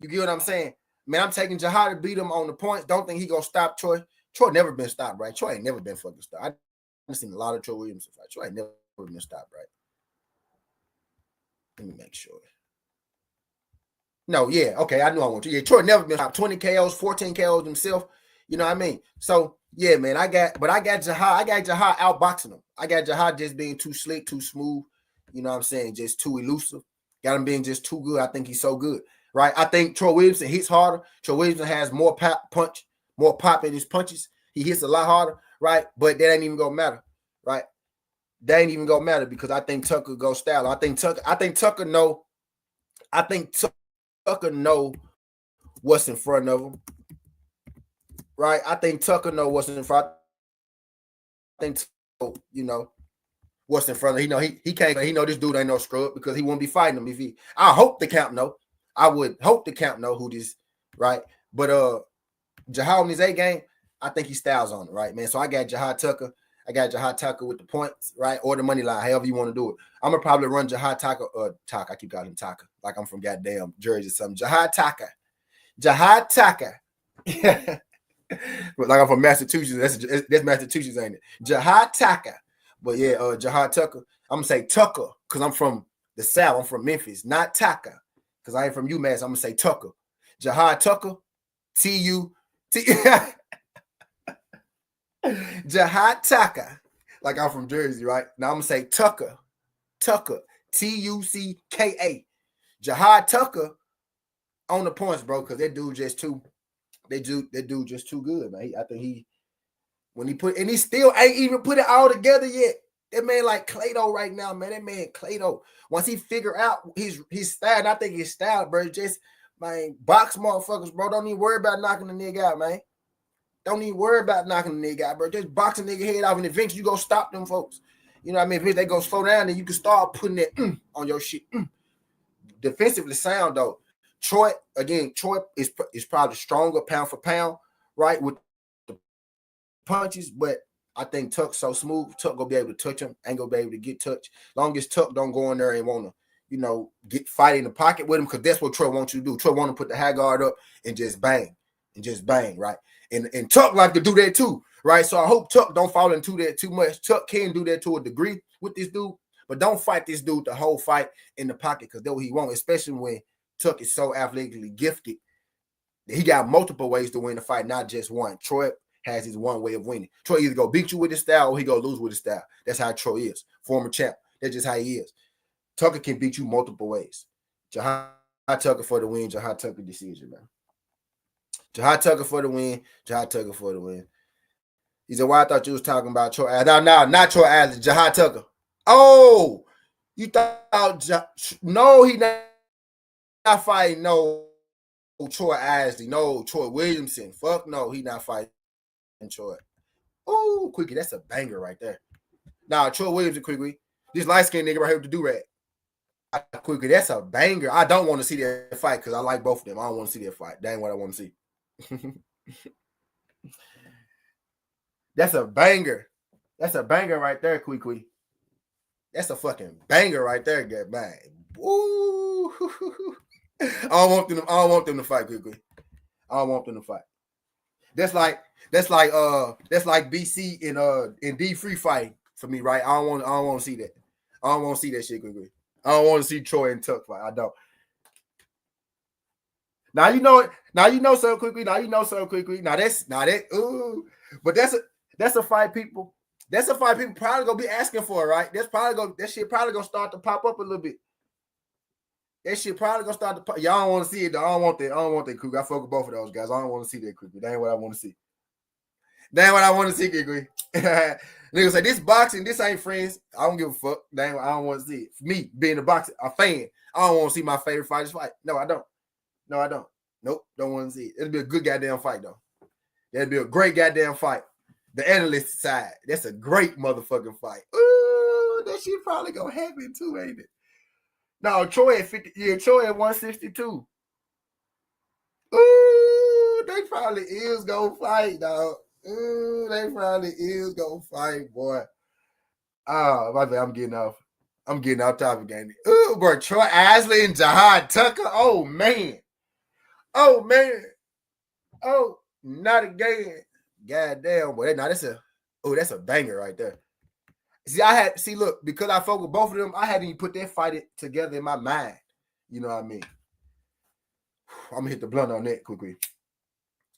You get what I'm saying? Man, I'm taking Jihad to beat him on the points. Don't think he gonna stop Troy. Troy never been stopped, right? Troy ain't never been fucking stopped. I've seen a lot of Troy Williamson fights. Troy ain't never been stopped, right? Let me make sure. No, yeah, okay, I knew I want to. Yeah, Troy never been stopped. 20 KOs, 14 KOs himself. You know what I mean? So yeah, man, I got Jihad. I got Jihad outboxing him. I got Jihad just being too slick, too smooth. You know what I'm saying? Just too elusive. Got him being just too good. I think he's so good. Right, I think Troy Williamson hits harder. Troy Williamson has more punch, more pop in his punches. He hits a lot harder, right? But that ain't even gonna matter, right? That ain't even gonna matter because I think Tucker go style. I think Tucker know what's in front of him, right? I think Tucker know what's in front. I think you know what's in front of him. He can't. He know this dude ain't no scrub because he won't be fighting him if he. I hope the camp know. I would hope the camp know who this, right? But Jihad in his A game, I think he styles on it, right, man? So I got Jihad Tucker. I got Jihad Tucker with the points, right? Or the money line, however you want to do it. I'm gonna probably run Jihad Tucker, I keep calling him Tucker, like I'm from goddamn Jersey or something. Jihad Tucker. Like I'm from Massachusetts. That's Massachusetts, ain't it? Jihad Tucker. But yeah, Jihad Tucker. I'm gonna say Tucker because I'm from the South. I'm from Memphis, not Tucker. Because I ain't from UMass, I'm gonna say Tucker. Jihad Tucker, Tszyu, Jihad Tucker. Like I'm from Jersey, right? Now I'm gonna say Tucker, Tucka. Jihad Tucker on the points, bro, because that dude just too good, man. I think when he put, and he still ain't even put it all together yet. That man like Clado right now, man. That man Clado. Once he figure out his style, and I think his style, bro, just, man, box motherfuckers, bro. Don't even worry about knocking the nigga out, man. Don't even worry about knocking the nigga out, bro. Just box a nigga head off, and eventually you go stop them folks. You know what I mean? If they go slow down, then you can start putting that on your shit. Defensively sound, though. Troy is probably stronger pound for pound, right, with the punches, but I think Tuck's so smooth. Tuck gonna be able to touch him, ain't gonna be able to get touched. Long as Tuck don't go in there and wanna, get fight in the pocket with him, because that's what Troy wants you to do. Troy want to put the high guard up and just bang, right? And Tuck like to do that too, right? So I hope Tuck don't fall into that too much. Tuck can do that to a degree with this dude, but don't fight this dude the whole fight in the pocket, because that's what he won't, especially when Tuck is so athletically gifted. He got multiple ways to win the fight, not just one. Troy has his one way of winning. Troy either go beat you with his style or he go lose with his style. That's how Troy is. Former champ. That's just how he is. Tucker can beat you multiple ways. Jihad Tucker for the win. Jihad Tucker decision, man. Jihad Tucker for the win. Jihad Tucker for the win. He said, "Why I thought you was talking about Troy." No, not Troy Adler. Jihad Tucker. Oh, you thought no, he not fighting no Troy Isley, no Troy Williamson. Fuck no, he not fighting Troy. Oh, Quickie, that's a banger right there. Nah, Troy Williamson, Quickie. This light-skinned nigga right here with the do-rag. Quickie, that's a banger. I don't want to see that fight because I like both of them. I don't want to see that fight. That ain't what I want to see. That's a banger. That's a banger right there, Quickie. That's a fucking banger right there, get man. Woo! I don't want them to fight, Quickie. I don't want them to fight. That's like BC in D free fight for me, right? I don't want to see that. I don't want to see that shit, Quickie. I don't want to see Troy and Tuck fight. I don't. Now you know so quickly. Now that. Ooh, but that's a fight, people. That's a fight people probably gonna be asking for, right? That shit probably gonna start to pop up a little bit. That shit probably gonna start to pop. Y'all don't want to see it though. I don't want that quick. I fuck with both of those guys. I don't want to see that quick. That ain't what I want to see. That ain't what I want to see, quick. Niggas say this boxing, this ain't friends. I don't give a fuck. That ain't what I don't want to see it. For me, being a fan, I don't want to see my favorite fighters fight. No, I don't. Nope, don't want to see it. It'll be a good goddamn fight though. That'd be a great goddamn fight. The analyst side, that's a great motherfucking fight. Ooh, that shit probably gonna happen too, ain't it? No, Troy at 50. Yeah, Troy at 162. Ooh, they probably is gonna fight, dog. Ooh, they probably is gonna fight, boy. Oh, my bad. I'm getting off topic, game. Ooh, bro, Troy Asley and Jihad Tucker. Oh man. Oh man. Oh, not again. Goddamn, boy. That's a banger right there. Look, because I focused both of them, I hadn't even put that fight together in my mind. You know what I mean? I'm gonna hit the blunt on that quickly.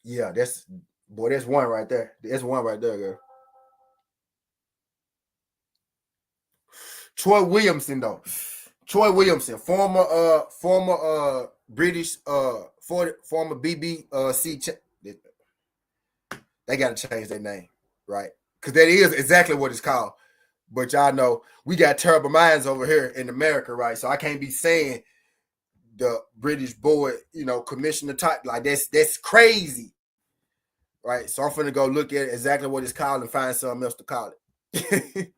Yeah, that's one right there. That's one right there, girl. Troy Williamson, though. Troy Williamson, former British former BBC they gotta change their name, right? Because that is exactly what it's called. But y'all know we got terrible minds over here in America, right? So I can't be saying the British board, commissioner type. Like that's crazy. Right. So I'm finna go look at exactly what it's called and find something else to call it.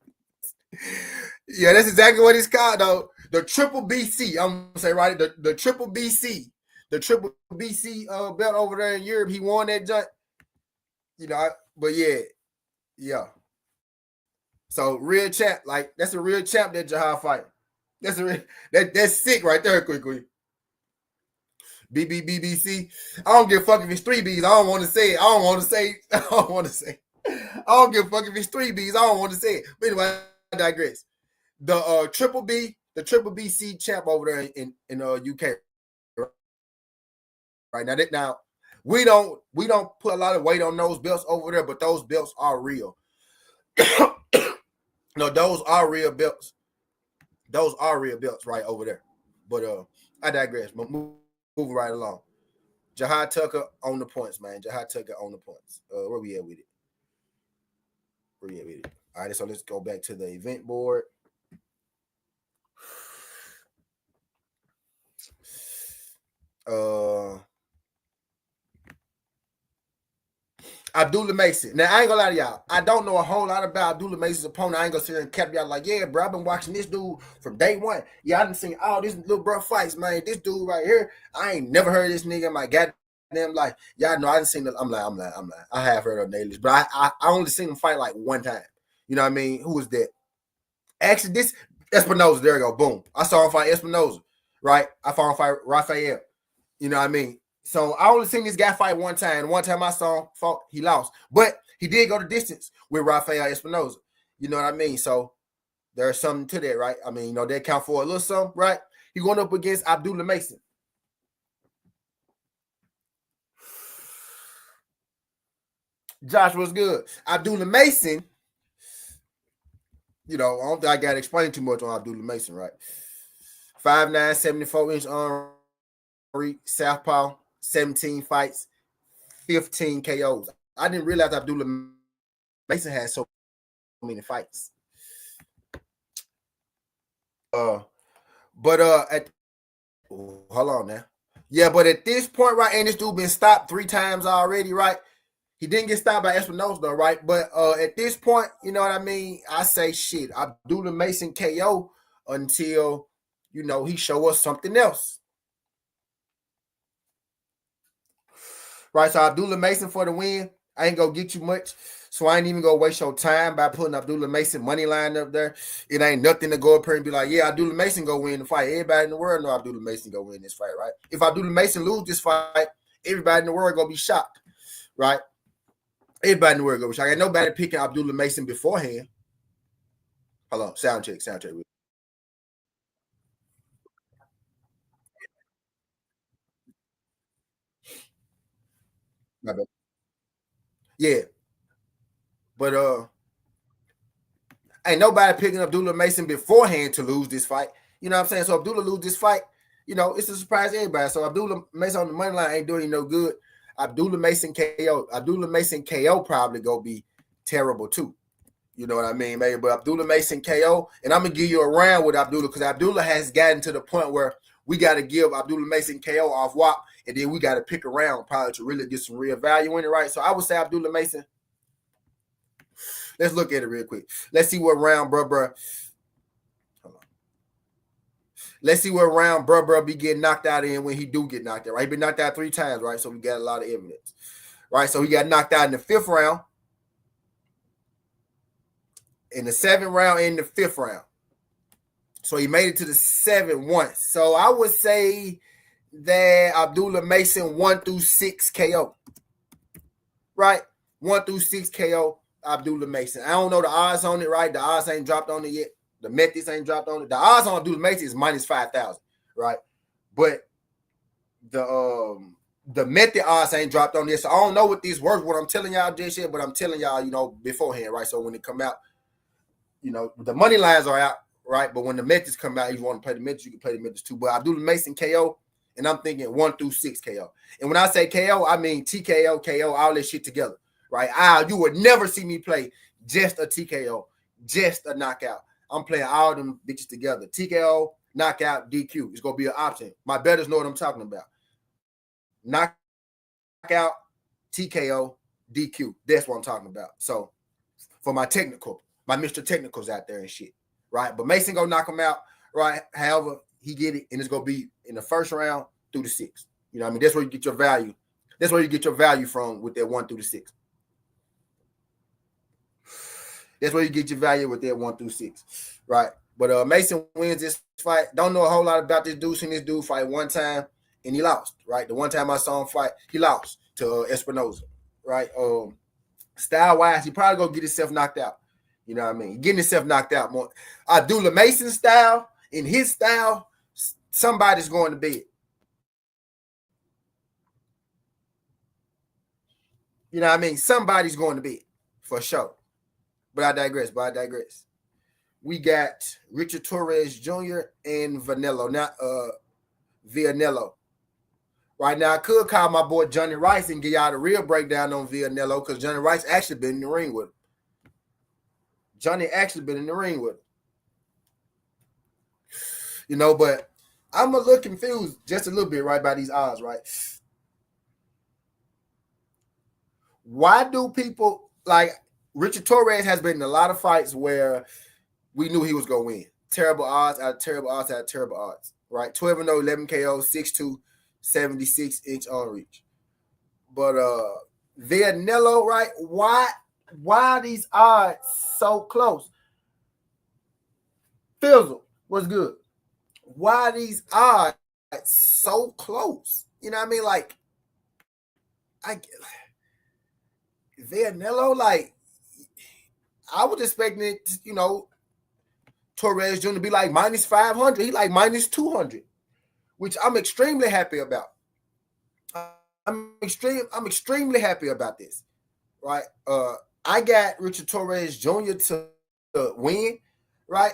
Yeah, that's exactly what it's called, though. The triple BC. I'm gonna say right. The triple BC. The triple BC belt over there in Europe. He won that joint. But yeah. So real champ, like that's a real champ that Jihad fight. That's sick right there, quickly. BBC. I don't give a fuck if it's 3 Bs. I don't want to say it. I don't give a fuck if it's 3 Bs. I don't want to say it. But anyway, I digress. The triple BC champ over there in UK. Right now, we don't put a lot of weight on those belts over there, but those belts are real. No, those are real belts. Those are real belts right over there. But I digress. Moving right along. Jihad Tucker on the points, man. Jihad Tucker on the points. Where we at with it? All right, so let's go back to the event board. Abdullah Mason. Now, I ain't gonna lie to y'all. I don't know a whole lot about Abdullah Mason's opponent. I ain't gonna sit here and cap y'all like, yeah, bro, I've been watching this dude from day one. Yeah, I done seen all these little bro fights, man. This dude right here, I ain't never heard of this nigga in my goddamn life. Y'all know I done seen I'm lying. I have heard of Nailers, but I only seen him fight like one time. You know what I mean? Who was that? Actually, this Espinoza, there you go. Boom. I saw him fight Espinoza, right? I saw him fight Raphael. You know what I mean? So I only seen this guy fight one time. One time I saw him fought, he lost. But he did go the distance with Raphael Espinoza. You know what I mean? So there's something to that, right? I mean, they count for a little something, right? He going up against Abdullah Mason. Josh, what's good? Abdullah Mason, I don't think I got to explain too much on Abdullah Mason, right? 5'9", 74-inch arm, southpaw, 17 fights, 15 KOs. I didn't realize Abdullah Mason had so many fights. Hold on now. Yeah, but at this point, right, and this dude been stopped 3 times already, right? He didn't get stopped by Espinosa, though, right? But at this point, you know what I mean? I say shit. Abdullah Mason KO until, he show us something else. Right, so Abdullah Mason for the win. I ain't gonna get you much, so I ain't even gonna waste your time by putting Abdullah Mason money line up there. It ain't nothing to go up here and be like, yeah, Abdullah Mason go win the fight. Everybody in the world know Abdullah Mason go win this fight, right? If Abdullah Mason lose this fight, everybody in the world gonna be shocked, right? Everybody in the world gonna be shocked. Ain't nobody picking Abdullah Mason beforehand. Hold on, sound check. My bad. Yeah, but Ain't nobody picking up Abdullah Mason beforehand to lose this fight. You know what I'm saying? So Abdullah lose this fight, you know, it's a surprise to everybody. So Abdullah Mason on the money line ain't doing no good. Abdullah Mason KO. Abdullah Mason KO probably gonna be terrible too. You know what I mean, maybe. But Abdullah Mason KO, and I'm gonna give you a round with Abdullah because Abdullah has gotten to the point where we got to give Abdullah Mason KO off WAP, and then we got to pick a round probably to really get some real value in it, right? So I would say Abdullah Mason. Let's look at it real quick. Let's see what round, bro. Hold on. Let's see what round, bro, be getting knocked out in when he do get knocked out, right? He been knocked out 3 times, right? So we got a lot of evidence, right? So he got knocked out in the 5th round, in the 7th round, and the 5th round. So he made it to the 7th once. So I would say that Abdullah Mason 1 through 6 KO, right? 1 through 6 KO. Abdullah Mason. I don't know the odds on it, right? The odds ain't dropped on it yet. The methods ain't dropped on it. The odds on Abdullah Mason is minus 5,000, right? But the method odds ain't dropped on this. So I don't know what these worth. What I'm telling y'all this shit, but I'm telling y'all, you know, beforehand, right? So when it come out, you know, the money lines are out, right? But when the methods come out, if you want to play the methods, you can play the methods too. But Abdullah Mason KO, and I'm thinking 1 through 6 KO. And when I say KO, I mean TKO, KO, all this shit together. Right, you would never see me play just a TKO, just a knockout. I'm playing all them bitches together. TKO, knockout, DQ. It's gonna be an option. My bettors know what I'm talking about. Knockout, TKO, DQ. That's what I'm talking about. So for my Mr. Technicals out there and shit, right? But Mason gonna knock him out, right? However, he get it, and it's gonna be in the 1st round through the 6th. You know what I mean? That's where you get your value. That's where you get your value from with that 1 through the 6th. That's where you get your value with that 1 through 6, right? But Mason wins this fight. Don't know a whole lot about this dude. Seen this dude fight one time, and he lost, right? The one time I saw him fight, he lost to Espinoza, right? Style-wise, he probably gonna get himself knocked out. You know what I mean? Getting himself knocked out more. Abdullah Mason's style, in his style, somebody's going to bed. You know what I mean? Somebody's going to bed, for sure. But I digress. We got Richard Torrez Jr. and Vianello. Right now, I could call my boy Johnny Rice and give y'all the real breakdown on Vianello because Johnny Rice actually been in the ring with him. You know, but I'm a little confused just a little bit, right, by these odds, right? Why do people like Richard Torrez has been in a lot of fights where we knew he was going to win. Terrible odds out of terrible odds out of terrible odds, right? 12-0, 11 KO, 6'2", 76-inch on reach. But Vianello, right? Why are these odds so close? Fizzle was good. Why are these odds so close? You know what I mean? Like, Vianello, like, I was expecting it, you know, Torrez Jr. to be like minus 500. He like minus 200, which I'm extremely happy about. I'm extremely happy about this, right? I got Richard Torrez Jr. to win, right?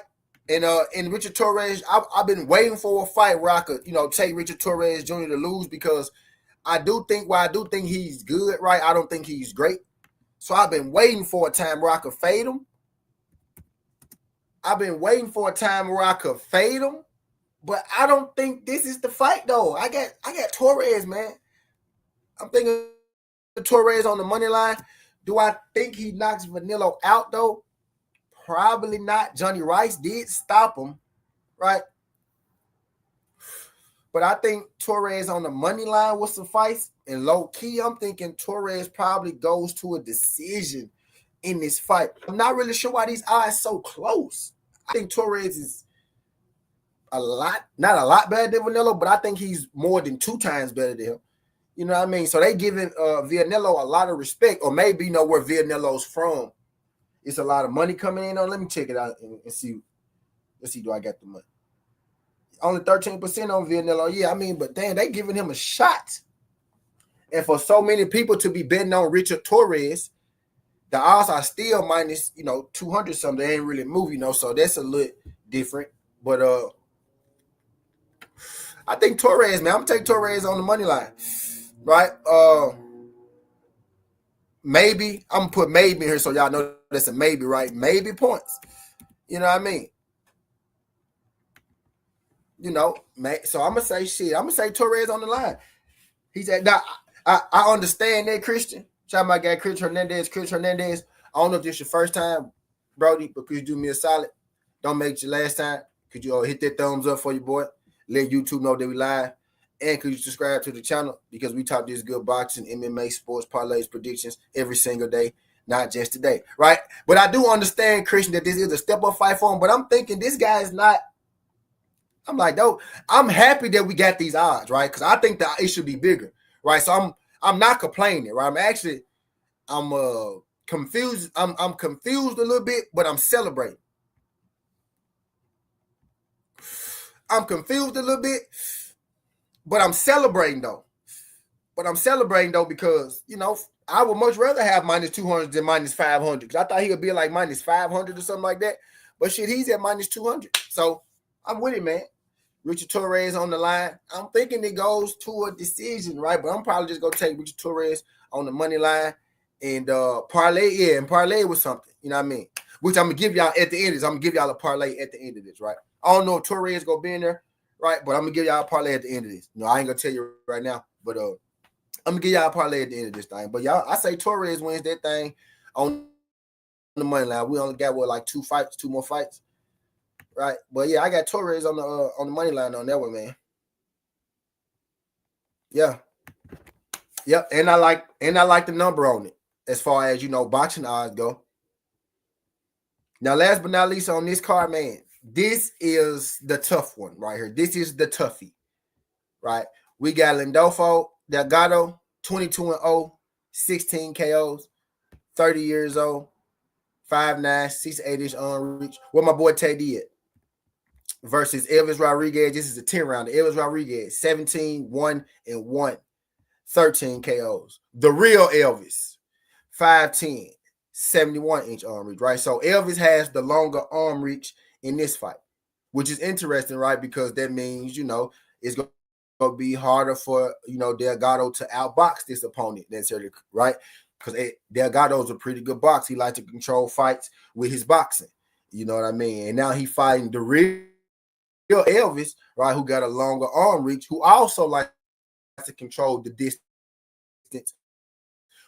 And Richard Torrez, I've been waiting for a fight where I could, you know, take Richard Torrez Jr. to lose because I do think he's good, right? I don't think he's great. So I've been waiting for a time where I could fade him. But I don't think this is the fight, though. I got Torrez, man. I'm thinking Torrez on the money line. Do I think he knocks Vianello out, though? Probably not. Johnny Rice did stop him, right? But I think Torrez on the money line will suffice. And low-key, I'm thinking Torrez probably goes to a decision in this fight. I'm not really sure why these odds so close. I think Torrez is not a lot better than Vianello, but I think he's more than 2 times better than him. You know what I mean? So they giving Vianello a lot of respect, or maybe you know where Vianello's from. It's a lot of money coming in. Let me check it out and see. Let's see, do I got the money? Only 13% on Vianello. Yeah, I mean, but damn, they giving him a shot. And for so many people to be betting on Richard Torrez, The odds are still minus, 200 something. They ain't really moving, so that's a little different. But I think Torrez, man, I'm gonna take Torrez on the money line, right? Maybe I'm gonna put maybe in here so y'all know that's a maybe, right? Maybe points. You know what I mean? So I'm gonna say shit. I'm gonna say Torrez on the line. He said, now, I understand that, Christian. Shout out my guy, Chris Hernandez. I don't know if this is your first time, Brody, but could you do me a solid? Don't make it your last time. Could you hit that thumbs up for your boy? Let YouTube know that we live. And could you subscribe to the channel? Because we talk this good boxing, MMA, sports, parlays, predictions every single day, not just today, right? But I do understand, Christian, that this is a step-up fight for him. But I'm thinking this guy is not. I'm like, no, I'm happy that we got these odds, right? Because I think that it should be bigger, right? So I'm not complaining, right? I'm confused. I'm confused a little bit, but I'm celebrating. I'm confused a little bit, but I'm celebrating though. Because I would much rather have minus 200 than minus 500. Because I thought he would be like minus 500 or something like that. But shit, he's at minus 200. So I'm with it, man. Richard Torrez on the line. I'm thinking it goes to a decision, right? But I'm probably just gonna take Richard Torrez on the money line and parlay with something. You know what I mean? Which I'm gonna give y'all at the end of this. I'm gonna give y'all a parlay at the end of this, right? I don't know if Torrez gonna be in there, right? But I'm gonna give y'all a parlay at the end of this. I ain't gonna tell you right now, but I'm gonna give y'all a parlay at the end of this thing. But y'all, I say Torrez wins that thing on the money line. We only got like two more fights. Right, but yeah, I got Torrez on the money line on that one, man. Yeah, yep, and I like the number on it as far as boxing odds go. Now, last but not least on this card, man, this is the tough one right here. This is the toughie, right? We got Lindolfo Delgado, 22-0, 16 KOs, 30 years old, 5'9", 6'8" arm reach. What my boy TWTea versus Elvis Rodriguez. This is a 10 round. Elvis Rodriguez, 17-1-1, 13 KOs. The real Elvis, 5'10", 71-inch arm reach, right? So Elvis has the longer arm reach in this fight, which is interesting, right? Because that means, it's going to be harder for, Delgado to outbox this opponent necessarily, right? Because Delgado's a pretty good boxer. He likes to control fights with his boxing. You know what I mean? And now he's fighting the real Elvis, right, who got a longer arm reach, who also likes to control the distance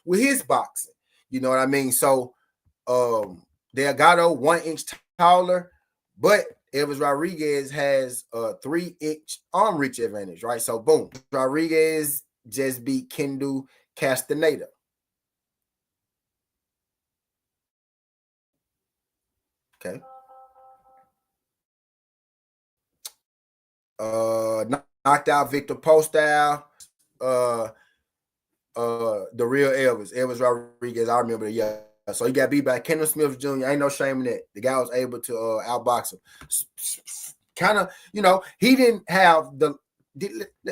with his boxing. You know what I mean? So Delgado 1 inch taller, but Elvis Rodriguez has a 3-inch arm reach advantage, right? So boom, Rodriguez just beat Kendu Castaneda. Okay. Knocked out Victor Postal, the real Elvis Rodriguez. I remember that. Yeah. So he got beat by Kendall Smith Jr. Ain't no shame in that. The guy was able to outbox him. Kind of, he didn't have the.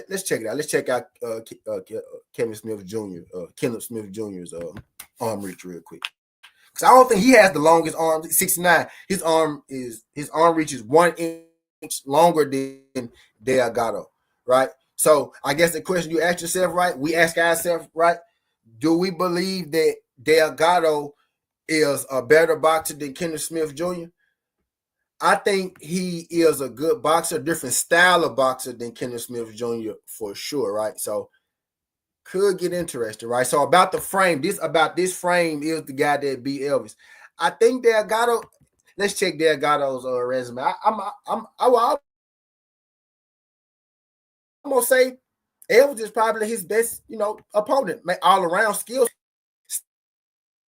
Let's check it out. Let's check out Kevin Smith Jr. Kendall Smith Jr.'s arm reach real quick. Because I don't think he has the longest arm. 69. His arm reach is 1 inch longer than Delgado, right? So I guess the question you ask yourself, right? We ask ourselves, right? Do we believe that Delgado is a better boxer than Kenneth Smith Jr.? I think he is a good boxer, different style of boxer than Kenneth Smith Jr. for sure, right? So could get interesting, right? So about the frame, this frame is the guy that beat Elvis. I think Delgado. Let's check Delgado's resume. I'm gonna say Elvis is probably his best, opponent. All around skills.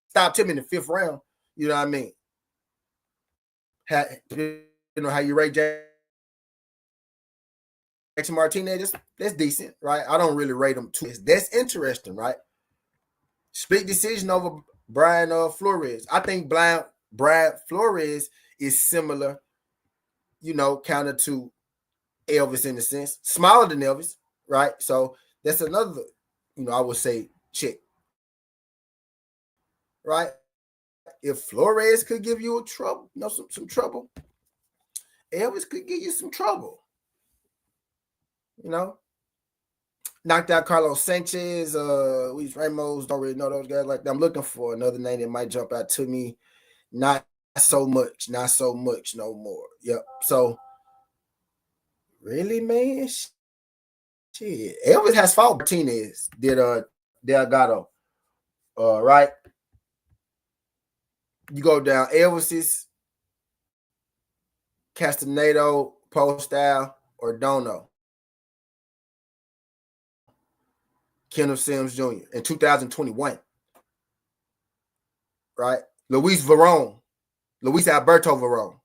Stopped him in the 5th round. You know what I mean? How you rate Jackson Martinez? That's decent, right? I don't really rate him too. That's interesting, right? Split decision over Brian Flores. I think Brian Flores is similar, counter to Elvis in a sense, smaller than Elvis, right? So that's another, I would say check, right? if Flores could give you some trouble, Elvis could give you some trouble. Knocked out Carlos Sanchez, Luis Ramos. Don't really know those guys like that. I'm looking for another name that might jump out to me. Not so much no more. Yep. So really, man, shit. Elvis has fought Martinez. Did Delgado. Right. You go down Elvis's Castaneda, Postal, or Dono. Kenneth Sims Jr. in 2021. Right? Luis Alberto Verón.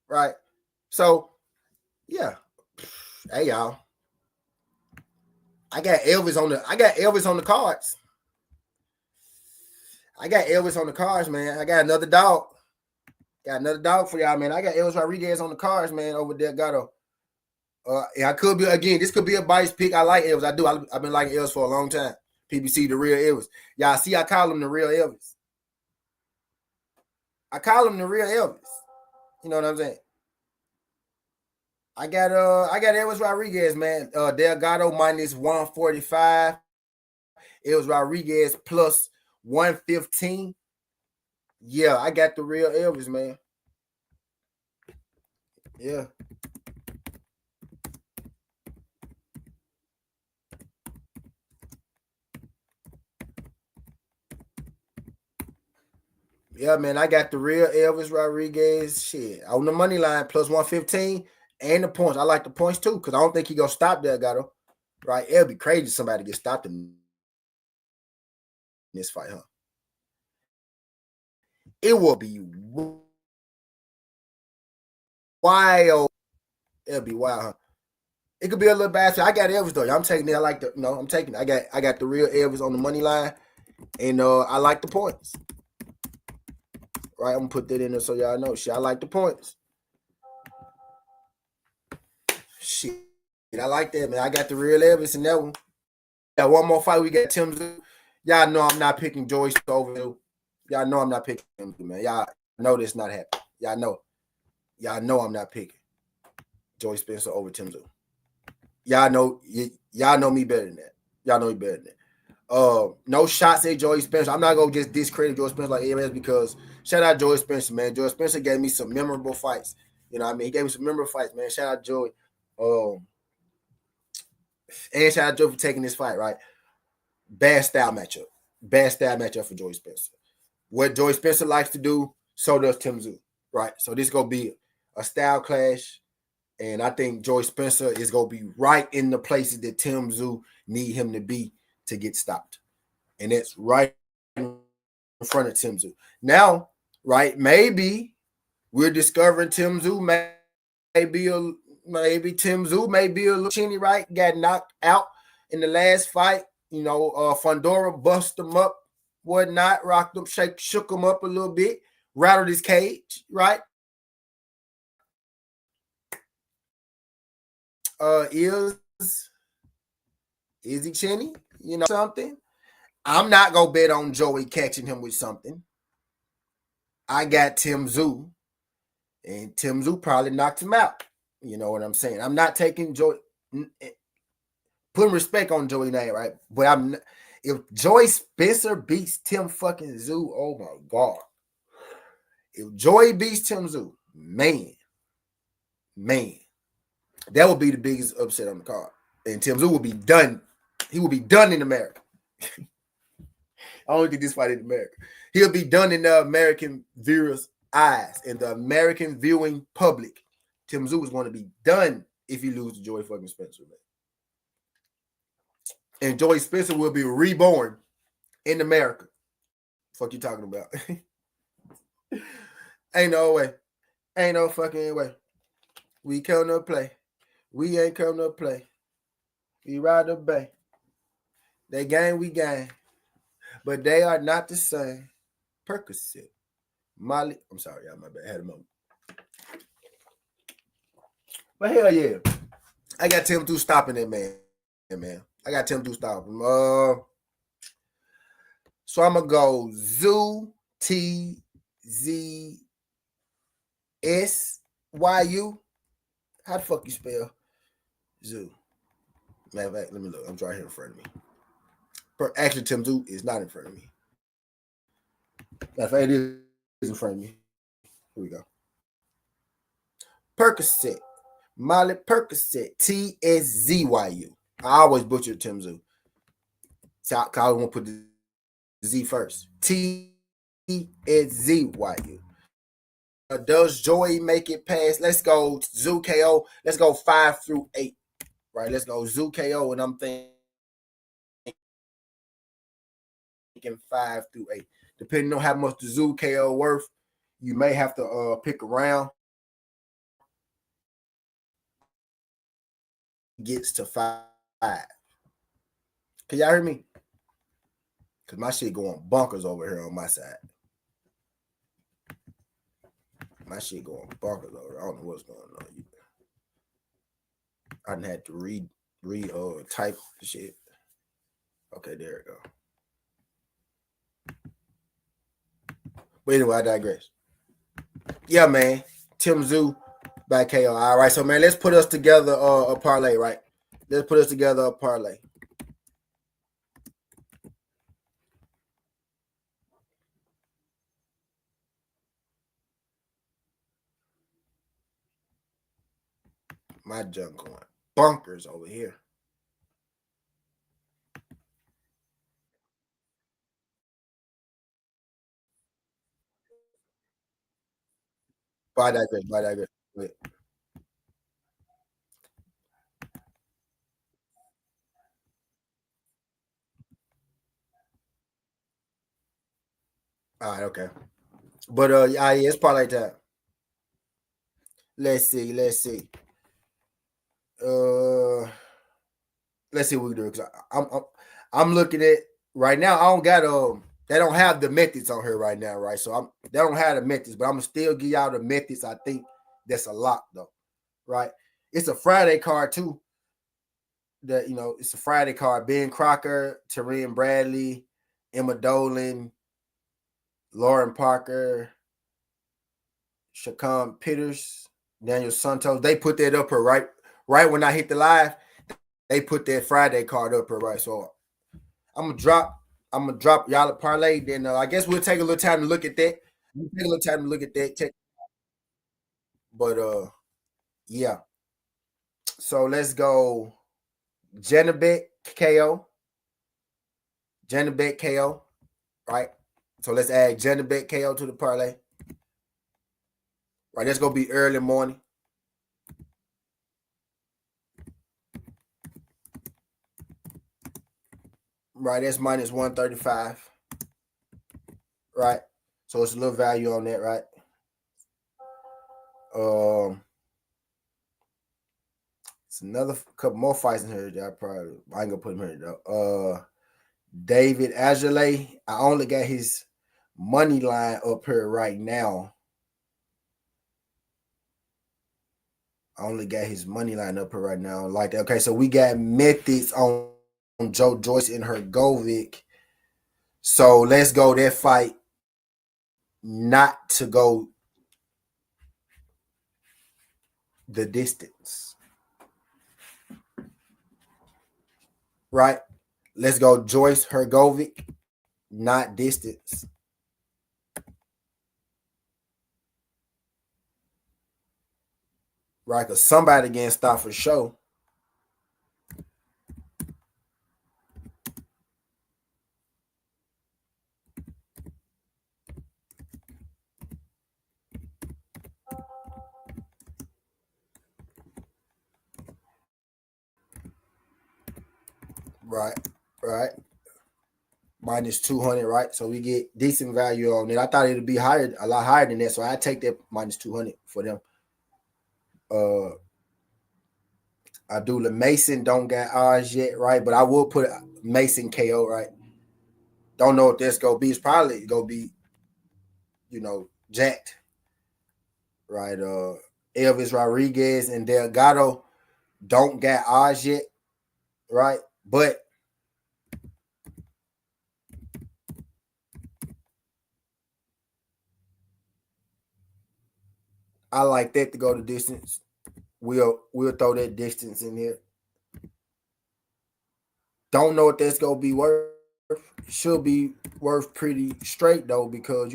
Right? So, yeah. Hey, y'all. I got Elvis on the cards. I got Elvis on the cards, man. I got another dog. Got another dog for y'all, man. I got Elvis Rodriguez on the cards, man, over Delgado. I could be, again, this could be a bias pick. I like Elvis. I do. I've been liking Elvis for a long time. PBC, the real Elvis. Y'all see, I call him the real Elvis. I call him the real Elvis. You know what I'm saying? I got Elvis Rodriguez, man. Delgado minus 145. Elvis Rodriguez plus 115. Yeah, I got the real Elvis, man. Yeah. Yeah, man, I got the real Elvis Rodriguez shit on the money line plus 115 and the points. I like the points too because I don't think he gonna stop Delgado. Right? It'll be crazy if somebody get stopped in this fight, huh? It will be wild. It'll be wild, huh? It could be a little bad. I got Elvis though. I'm taking it. I like I'm taking it. I got the real Elvis on the money line, and I like the points. Right, I'm gonna put that in there so y'all know. Shit, I like the points. Shit, I like that, man. I got the real Elvis in that one. Yeah, one more fight. We got Tszyu. Y'all know I'm not picking Joyce over. Y'all know I'm not picking him, man. Y'all know this not happening. Y'all know I'm not picking Joyce Spencer over Tszyu. Y'all know me better than that. Y'all know me better than that. No shots at Joyce Spencer. I'm not gonna just discredit Joyce Spencer like AMS because shout out Joyce Spencer, man. Joyce Spencer gave me some memorable fights. You know what I mean? He gave me some memorable fights, man. Shout out Joy. And shout out Joy for taking this fight, right? Bad style matchup. Bad style matchup for Joyce Spencer. What Joyce Spencer likes to do, so does Tszyu, right? So this gonna be a style clash. And I think Joyce Spencer is gonna be right in the places that Tszyu need him to be to get stopped. And it's right in front of Tszyu. Now, right, maybe we're discovering Tszyu maybe Tszyu may be a little chinny, right? Got knocked out in the last fight. Fundora busted him up, whatnot, rocked him, shook him up a little bit, rattled his cage, right? Is he chinny? Something? I'm not gonna bet on Joey catching him with something. I got Tszyu, and Tszyu probably knocked him out. You know what I'm saying? I'm not taking Joey, putting respect on Joey name, right? But if Joy Spencer beats Tim fucking Tszyu, oh my God. If Joey beats Tszyu, man, that would be the biggest upset on the card. And Tszyu will be done. He will be done in America. I don't think this fight in America. He'll be done in the American viewers' eyes, in the American viewing public. Tszyu is going to be done if he loses to Joy fucking Spencer, man. And Joy Spencer will be reborn in America. Fuck you talking about? Ain't no way. Ain't no fucking way. We come to play. We ain't come to play. We ride the bay. They gang, we gang. But they are not the same. Percocet. Molly. I'm sorry, y'all. My bad. I had a moment. But hell yeah. I got Tszyu stopping that man. I got Tszyu stopping him. So I'm going to go Tszyu TZSYU. How the fuck you spell Zoo? Matter of fact, let me look. I'm right here in front of me. Actually, Tim Zoo is not in front of me. Matter of fact, it is in front of me. Here we go. Percocet. Molly Percocet. TSZYU. I always butcher Tim Zoo. So I always want to put the Z first. TSZYU. Does Joy make it past? Let's go Zoo KO. Let's go 5 through 8. Right, let's go Zoo KO, and I'm thinking 5 through 8. Depending on how much the Zoo KO worth, you may have to pick around. Gets to 5. Can y'all hear me? Because my shit going bonkers over here on my side. My shit going bonkers over here. I don't know what's going on. I didn't have to type the shit. Okay, there we go. But anyway, I digress. Yeah, man. Tim Zoo by KO. All right, so man, let's put us together a parlay, right? Let's put us together a parlay. My junk going bonkers over here. But I digress. Wait. All right, okay. But yeah, it's parlay time. Let's see. Let's see what we do. Cause I'm looking at right now. I don't got they don't have the methods on here right now, right? So they don't have the methods, but I'm gonna still give y'all the methods. I think that's a lot though, right? It's a Friday card too. That it's a Friday card. Ben Crocker, Terrence Bradley, Emma Dolan, Lauren Parker, Shaquan Peters, Daniel Santos. They put that up here right when I hit the live. They put that Friday card up here, right? So I'm gonna drop y'all a parlay. Then I guess we'll take a little time to look at that. But yeah. So let's go. Janabet KO. Right? So let's add Janabet KO to the parlay. Right, that's gonna be early morning. Right, that's minus 135. Right. So it's a little value on that, right? It's another couple more fights in here that I ain't gonna put him here though. David Ajale, I only got his money line up here right now. Like that. Okay, so we got methods on Joe Joyce and Hrgovic. So let's go that fight not to go the distance. Right? Let's go Joyce Hrgovic, not distance. Right? Because somebody getting stopped for show. Right. Minus 200, right? So we get decent value on it. I thought it'd be higher, a lot higher than that. So I take that minus 200 for them. Abdullah Mason don't got odds yet, right? But I will put Mason KO, right? Don't know if that's gonna be. It's probably gonna be, jacked, right? Elvis Rodriguez and Delgado don't got odds yet, right? But I like that to go the distance. We'll throw that distance in here. Don't know what that's gonna be worth. Should be worth pretty straight though, because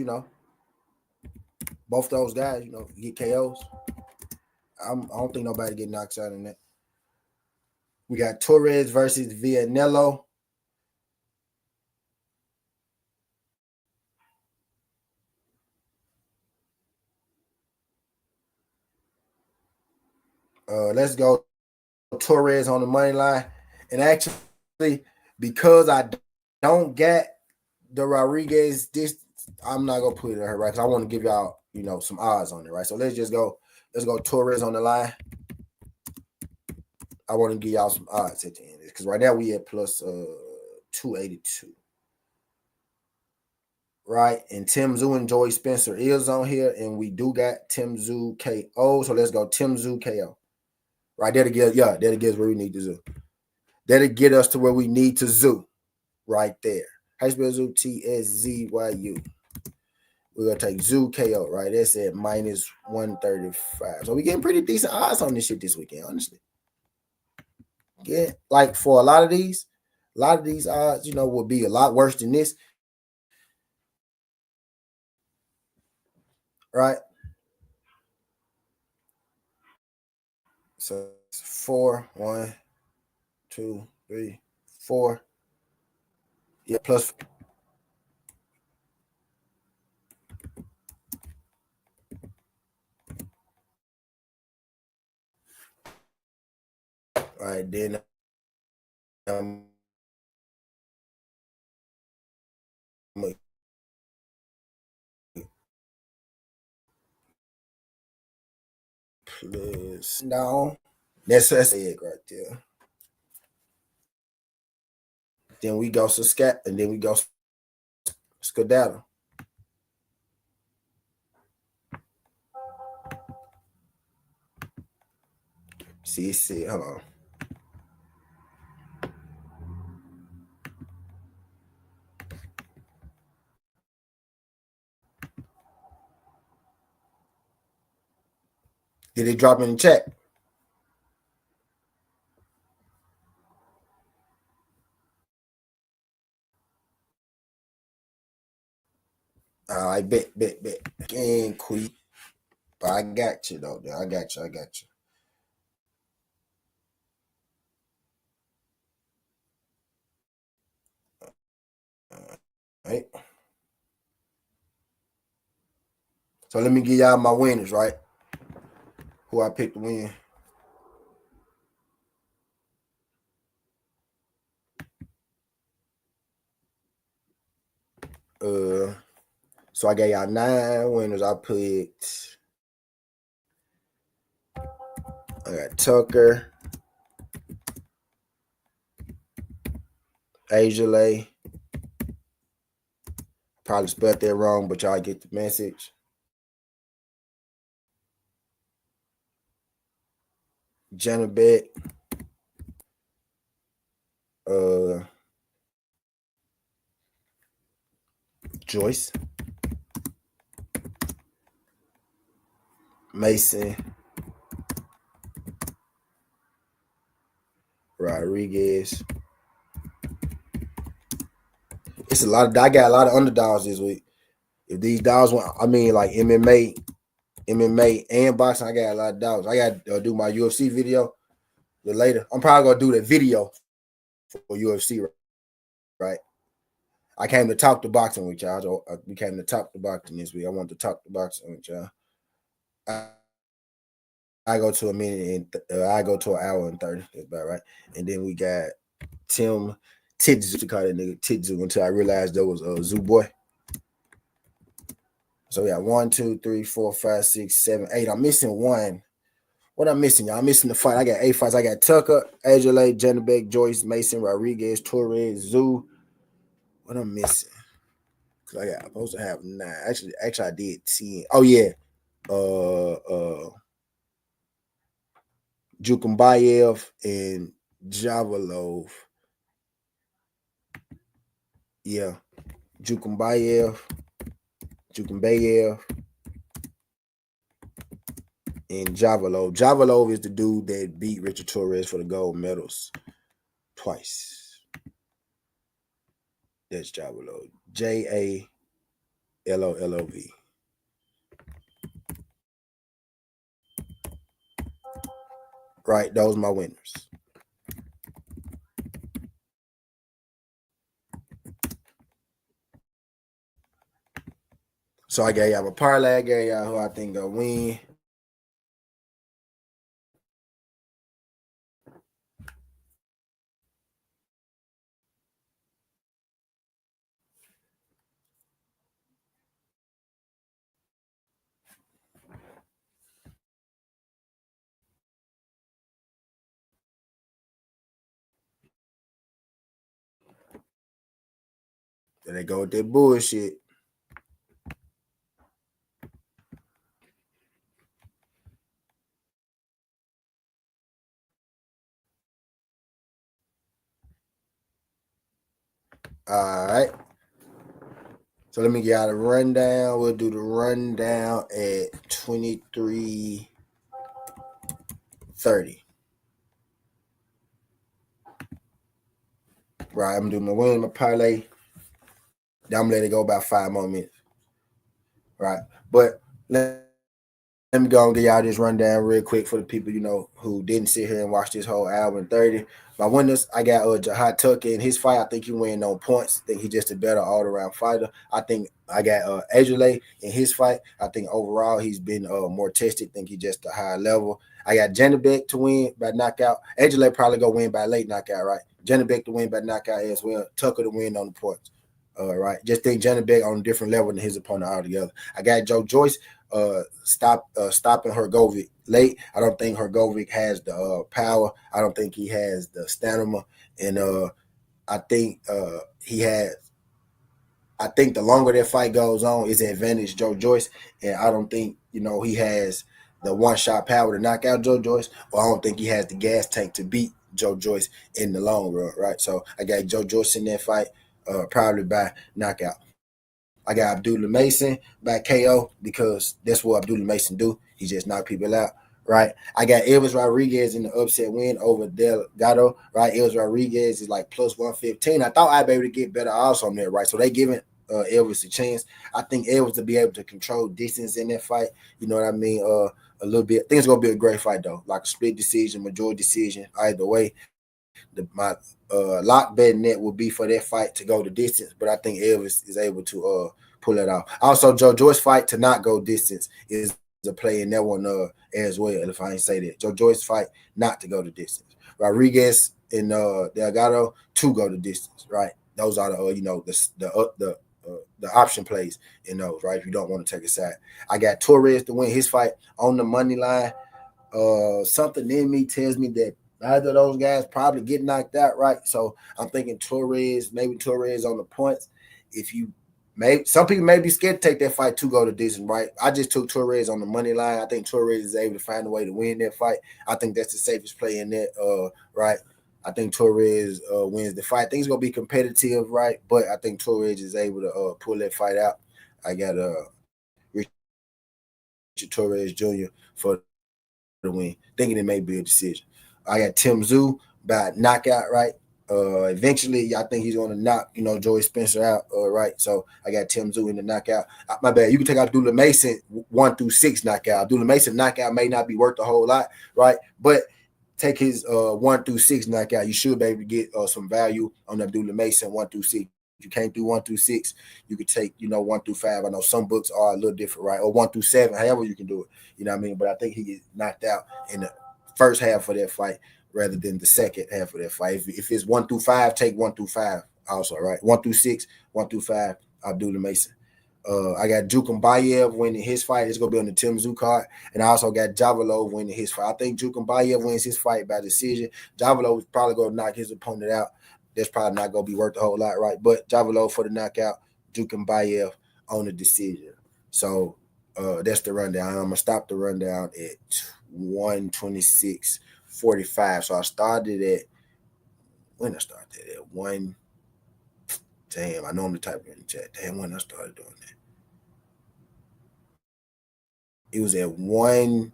both those guys, get KOs. I don't think nobody get knocked out in that. We got Torrez versus Vianello. Let's go Torrez on the money line. And actually, because I don't get the Rodriguez distance, I'm not gonna put it in her, right? Because I want to give y'all, some odds on it, right? So let's go Torrez on the line. I want to give y'all some odds at the end, because right now we at plus 282. Right, and Tszyu and Joyce Spencer is on here, and we do got Tszyu KO. So let's go Tszyu KO. Right, that'll get us where we need to zoo. That'll get us to where we need to zoo. Right there. How you spell zoo? TSZYU. We're gonna take Tszyu KO. Right, that's at minus 135. So we getting pretty decent odds on this shit this weekend, honestly. Yeah, like for a lot of these odds, will be a lot worse than this. Right. So it's 4, 1, 2, 3, 4. Yeah, plus. All right, then plus down. That's it right there. Then we go Scat, and then we go Skedaddle. See, hold on. Did it drop in the chat? I bet. Can't quit. But I got you though. I got you. All right. So let me give y'all my winners, right? Who I picked to win. So I gave y'all 9 winners. I got Tucker, Asia. Probably spelled that wrong, but y'all get the message. Janabet, Joyce, Mason, Rodriguez. It's I got a lot of underdogs this week. If these dogs want, like MMA and boxing, I got a lot of dogs. I got to do my UFC video later. I'm probably gonna do the video for UFC, right? I came to talk to boxing with y'all. So we came to talk to boxing this week. I want to talk to boxing with y'all. I go to a minute and I go to an hour and 30. That's about right. And then we got Tim Tszyu, to call that nigga Tszyu, until I realized there was a Zoo Boy. So we got 1, 2, 3, 4, 5, 6, 7, 8. I'm missing one. What I'm missing, y'all? I'm missing the fight. I got 8 fights. I got Tucker, Ajale, Janabek, Joyce, Mason, Rodriguez, Torrez, Zoo. What I'm missing? Cause I'm supposed to have 9. Actually, I did 10. Oh yeah. Jukumbayev and Javalov. Yeah. Jukumbayev. and Javelov. Javelov is the dude that beat Richard Torrez for the gold medals twice. That's Javelov. Jalolov. Right, those are my winners. So I gave y'all a parlay. I gave y'all who I think gonna win. Then they go with that bullshit. All right. So let me get out a rundown. We'll do the rundown at 23:30. Right, I'm doing my win, my parlay. Then I'm gonna let it go about 5 more minutes. Right. But let me go and give y'all this rundown real quick for the people, who didn't sit here and watch this whole hour and 30. My winners, I got Jahad Tucker in his fight. I think he win on points. I think he's just a better all-around fighter. I think I got Ejale in his fight. I think overall he's been more tested. I think he's just a higher level. I got Janibek to win by knockout. Ejale probably go win by late knockout, right? Janibek to win by knockout as well. Tucker to win on the points. Right. Just think Janibek on a different level than his opponent altogether. I got Joyce stopping Hrgovic late. I don't think Hrgovic has the power. I don't think he has the stamina, and I think he has. I think the longer that fight goes on, is an advantage Joyce, and I don't think he has the one-shot power to knock out Joyce, or I don't think he has the gas tank to beat Joyce in the long run. Right, so I got Joyce in that fight, probably by knockout. I got Abdullah Mason by KO because that's what Abdullah Mason do. He just knock people out, right? I got Elvis Rodriguez in the upset win over Delgado, right? Elvis Rodriguez is like plus 115. I thought I'd be able to get better odds on there, right? So they giving Elvis a chance. I think Elvis to be able to control distance in that fight. You know what I mean? A little bit. I think it's gonna be a great fight though, like a split decision, majority decision, either way. My lock bet net will be for that fight to go the distance, but I think Elvis is able to pull it off. Also, Joyce's fight to not go distance is a play in that one as well. If I ain't say that, Joyce's fight not to go the distance. Rodriguez and Delgado to go the distance. Right, those are the option plays in those. Right, if you don't want to take a side, I got Torrez to win his fight on the money line. Something in me tells me that either of those guys probably get knocked out, right? So I'm thinking maybe Torrez on the points. Some people may be scared to take that fight to go to distance, right? I just took Torrez on the money line. I think Torrez is able to find a way to win that fight. I think that's the safest play in that, right? I think Torrez wins the fight. I think it's gonna be competitive, right? But I think Torrez is able to pull that fight out. I got Richard Torrez Jr. for the win, thinking it may be a decision. I got Tszyu by knockout, right? Eventually, I think he's going to knock, Joey Spencer out, right? So I got Tszyu in the knockout. My bad. You can take out Abdullah Mason 1-6 knockout. Abdullah Mason knockout may not be worth a whole lot, right? But take his 1-6 knockout. You should be able to get some value on Abdullah Mason 1-6. If you can't do 1-6, you could take 1-5. I know some books are a little different, right? Or 1-7, however you can do it. You know what I mean? But I think he gets knocked out in the first half of that fight rather than the second half of that fight. If it's 1-5, take 1-5 also, right? 1-6, 1-5, Abdullah Mason. I got Jukumbayev winning his fight. It's going to be on the Tszyu card. And I also got Javelov winning his fight. I think Jukumbayev wins his fight by decision. Javelov is probably going to knock his opponent out. That's probably not going to be worth a whole lot, right? But Javelov for the knockout, Jukumbayev on the decision. So that's the rundown. I'm going to stop the rundown at 1:26:45. So I started at, when I started at 1. Damn, I normally type in the chat. Damn, when I started doing that. It was at 1.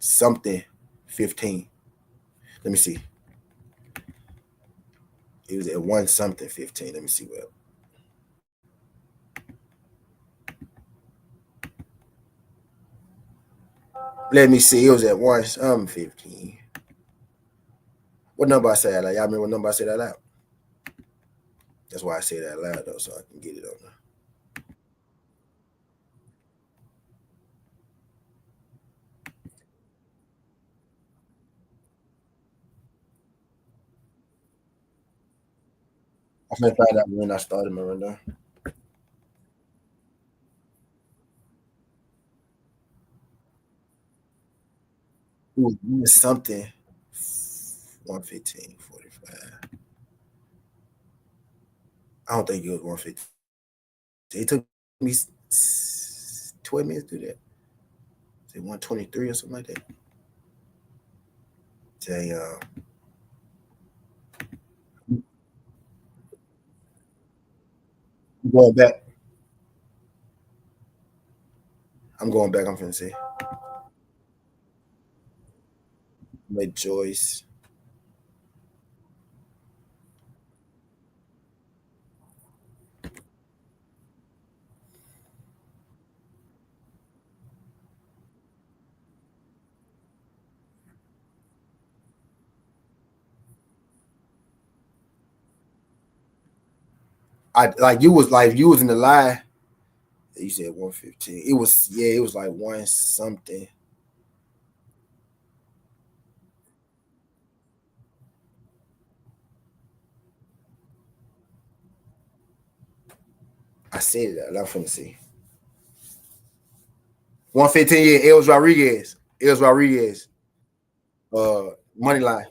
something 15. Let me see. It was at 1 something 15. Let me see what. Let me see. It was at 1 something 15. What number I said out loud? Y'all remember what number I said out loud? That's why I say that loud though, so I can get it on there. I'm gonna find out when I started my rundown. It was something 1:15:45. I don't think it was 1:15. It took me 12 minutes to do that. Say 1:23 or something like that. Damn. I'm going back. I'm going back. I'm finna say. Made Joyce. I like you was in the lie. You said 1:15. It was it was like 1 something. I said that. I'm finna see. 1:15. Yeah, it was Rodriguez. It was Rodriguez. Money line.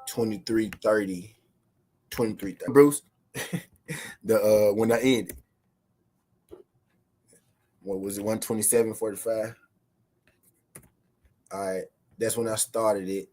23:30. 23:30. Bruce. The when I ended. What was it? 1:27:45. All right. That's when I started it.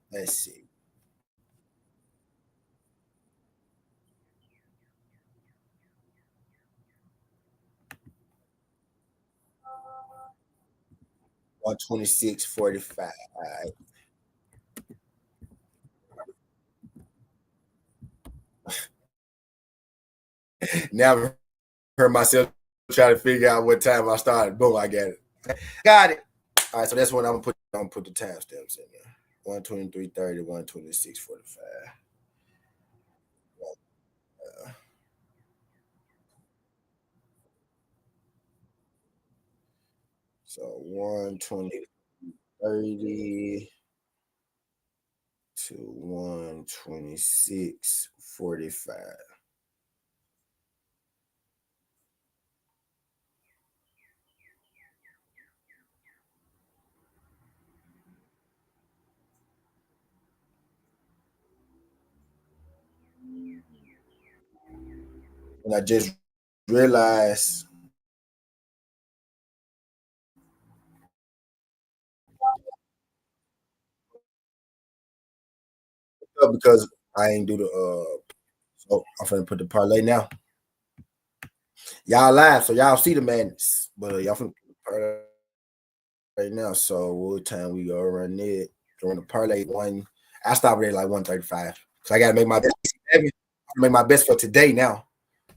Let's see. On 26:45. All right. Now I've heard myself try to figure out what time I started. Boom, I got it. Got it. All right, so that's when I'm gonna put the timestamps in there. 1:23:30, 1:26:45. So 1:20:30 to 1:26:45. And I just realized because I ain't do the so I'm finna put the parlay now. Y'all live, so y'all see the madness. But y'all finna put the parlay right now. So what time we go run it? Run the parlay one. I stopped at like 1:35. So I gotta make my best. Make my best for today now.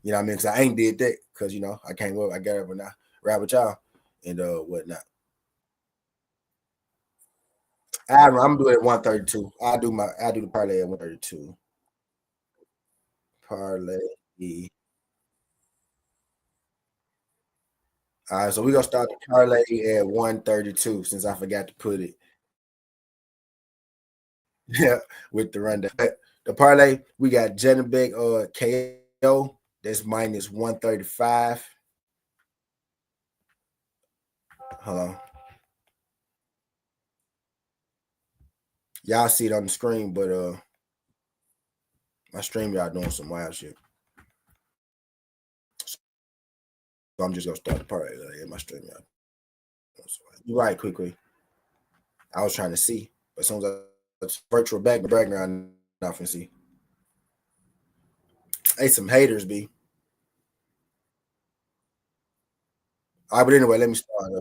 You know what I mean? Because I ain't did that because I can't work. I got up and I ride with y'all and whatnot. I'm doing it at 1:32. I do the parlay at 1:32. Parlay. All right, so we're gonna start the parlay at 132 since I forgot to put it. Yeah, with the rundown. The parlay, we got Janabek KO. That's minus 135. Hold on. Y'all see it on the screen, but my stream y'all doing some wild shit. So I'm just gonna start the parlay in my stream y'all. You're right, quickly. I was trying to see, but as soon as it's virtual background, I can see. Hey, some haters, B. All right, but anyway, let me start.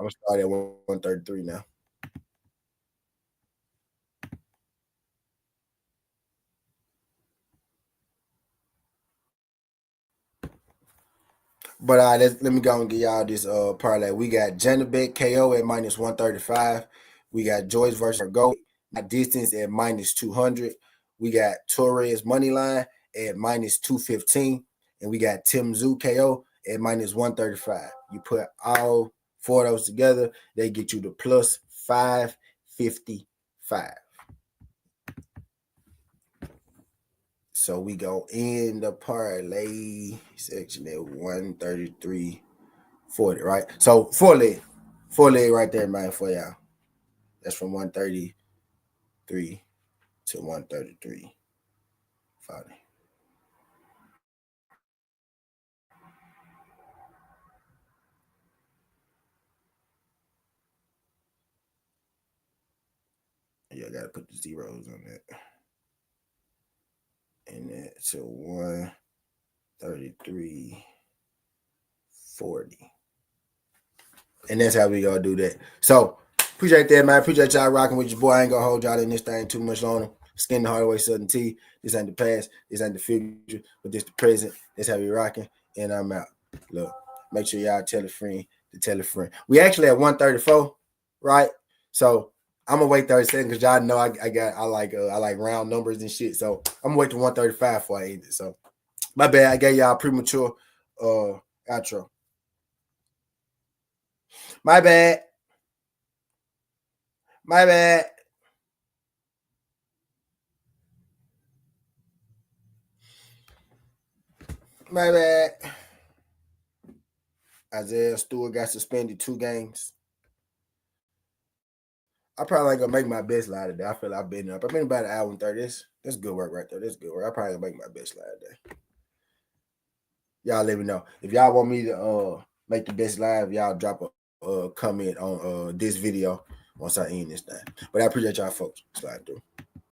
I'm gonna start at 133 now. But let me go and get y'all this parlay. We got Janabek KO at minus 135. We got Joyce versus Hrgovic. Distance at minus 200. We got Torrez money line at minus 215. And we got Tszyu KO at minus 135. You put all four of those together, they get you the plus 555. So we go in the parlay section at 133.40, right? So four leg right there, man, for y'all. That's from 133 to 133.40. Yeah, I gotta put the zeros on that. And that to 133.40. And that's how we gonna do that. So appreciate that, man. Appreciate y'all rocking with your boy. I ain't gonna hold y'all in this thing too much longer. Skin the hardway Southern Tea. This ain't the past. This ain't the future. But this the present. That's how we rocking. And I'm out. Look, make sure y'all tell a friend to tell a friend. We actually at 134, right? So I'm gonna wait 30 seconds because y'all know I like round numbers and shit. So I'm gonna wait to 135 before I end it. So my bad. I gave y'all a premature outro. My bad. My bad. My bad. Isaiah Stewart got suspended 2 games. I probably ain't gonna make my best slide today. I feel like I've been up. I've been about an hour and 30. That's good work right there. That's good work. I probably gonna make my best slide today. Y'all let me know. If y'all want me to make the best live, y'all drop a comment on this video once I end this thing. But I appreciate y'all folks. Slide through.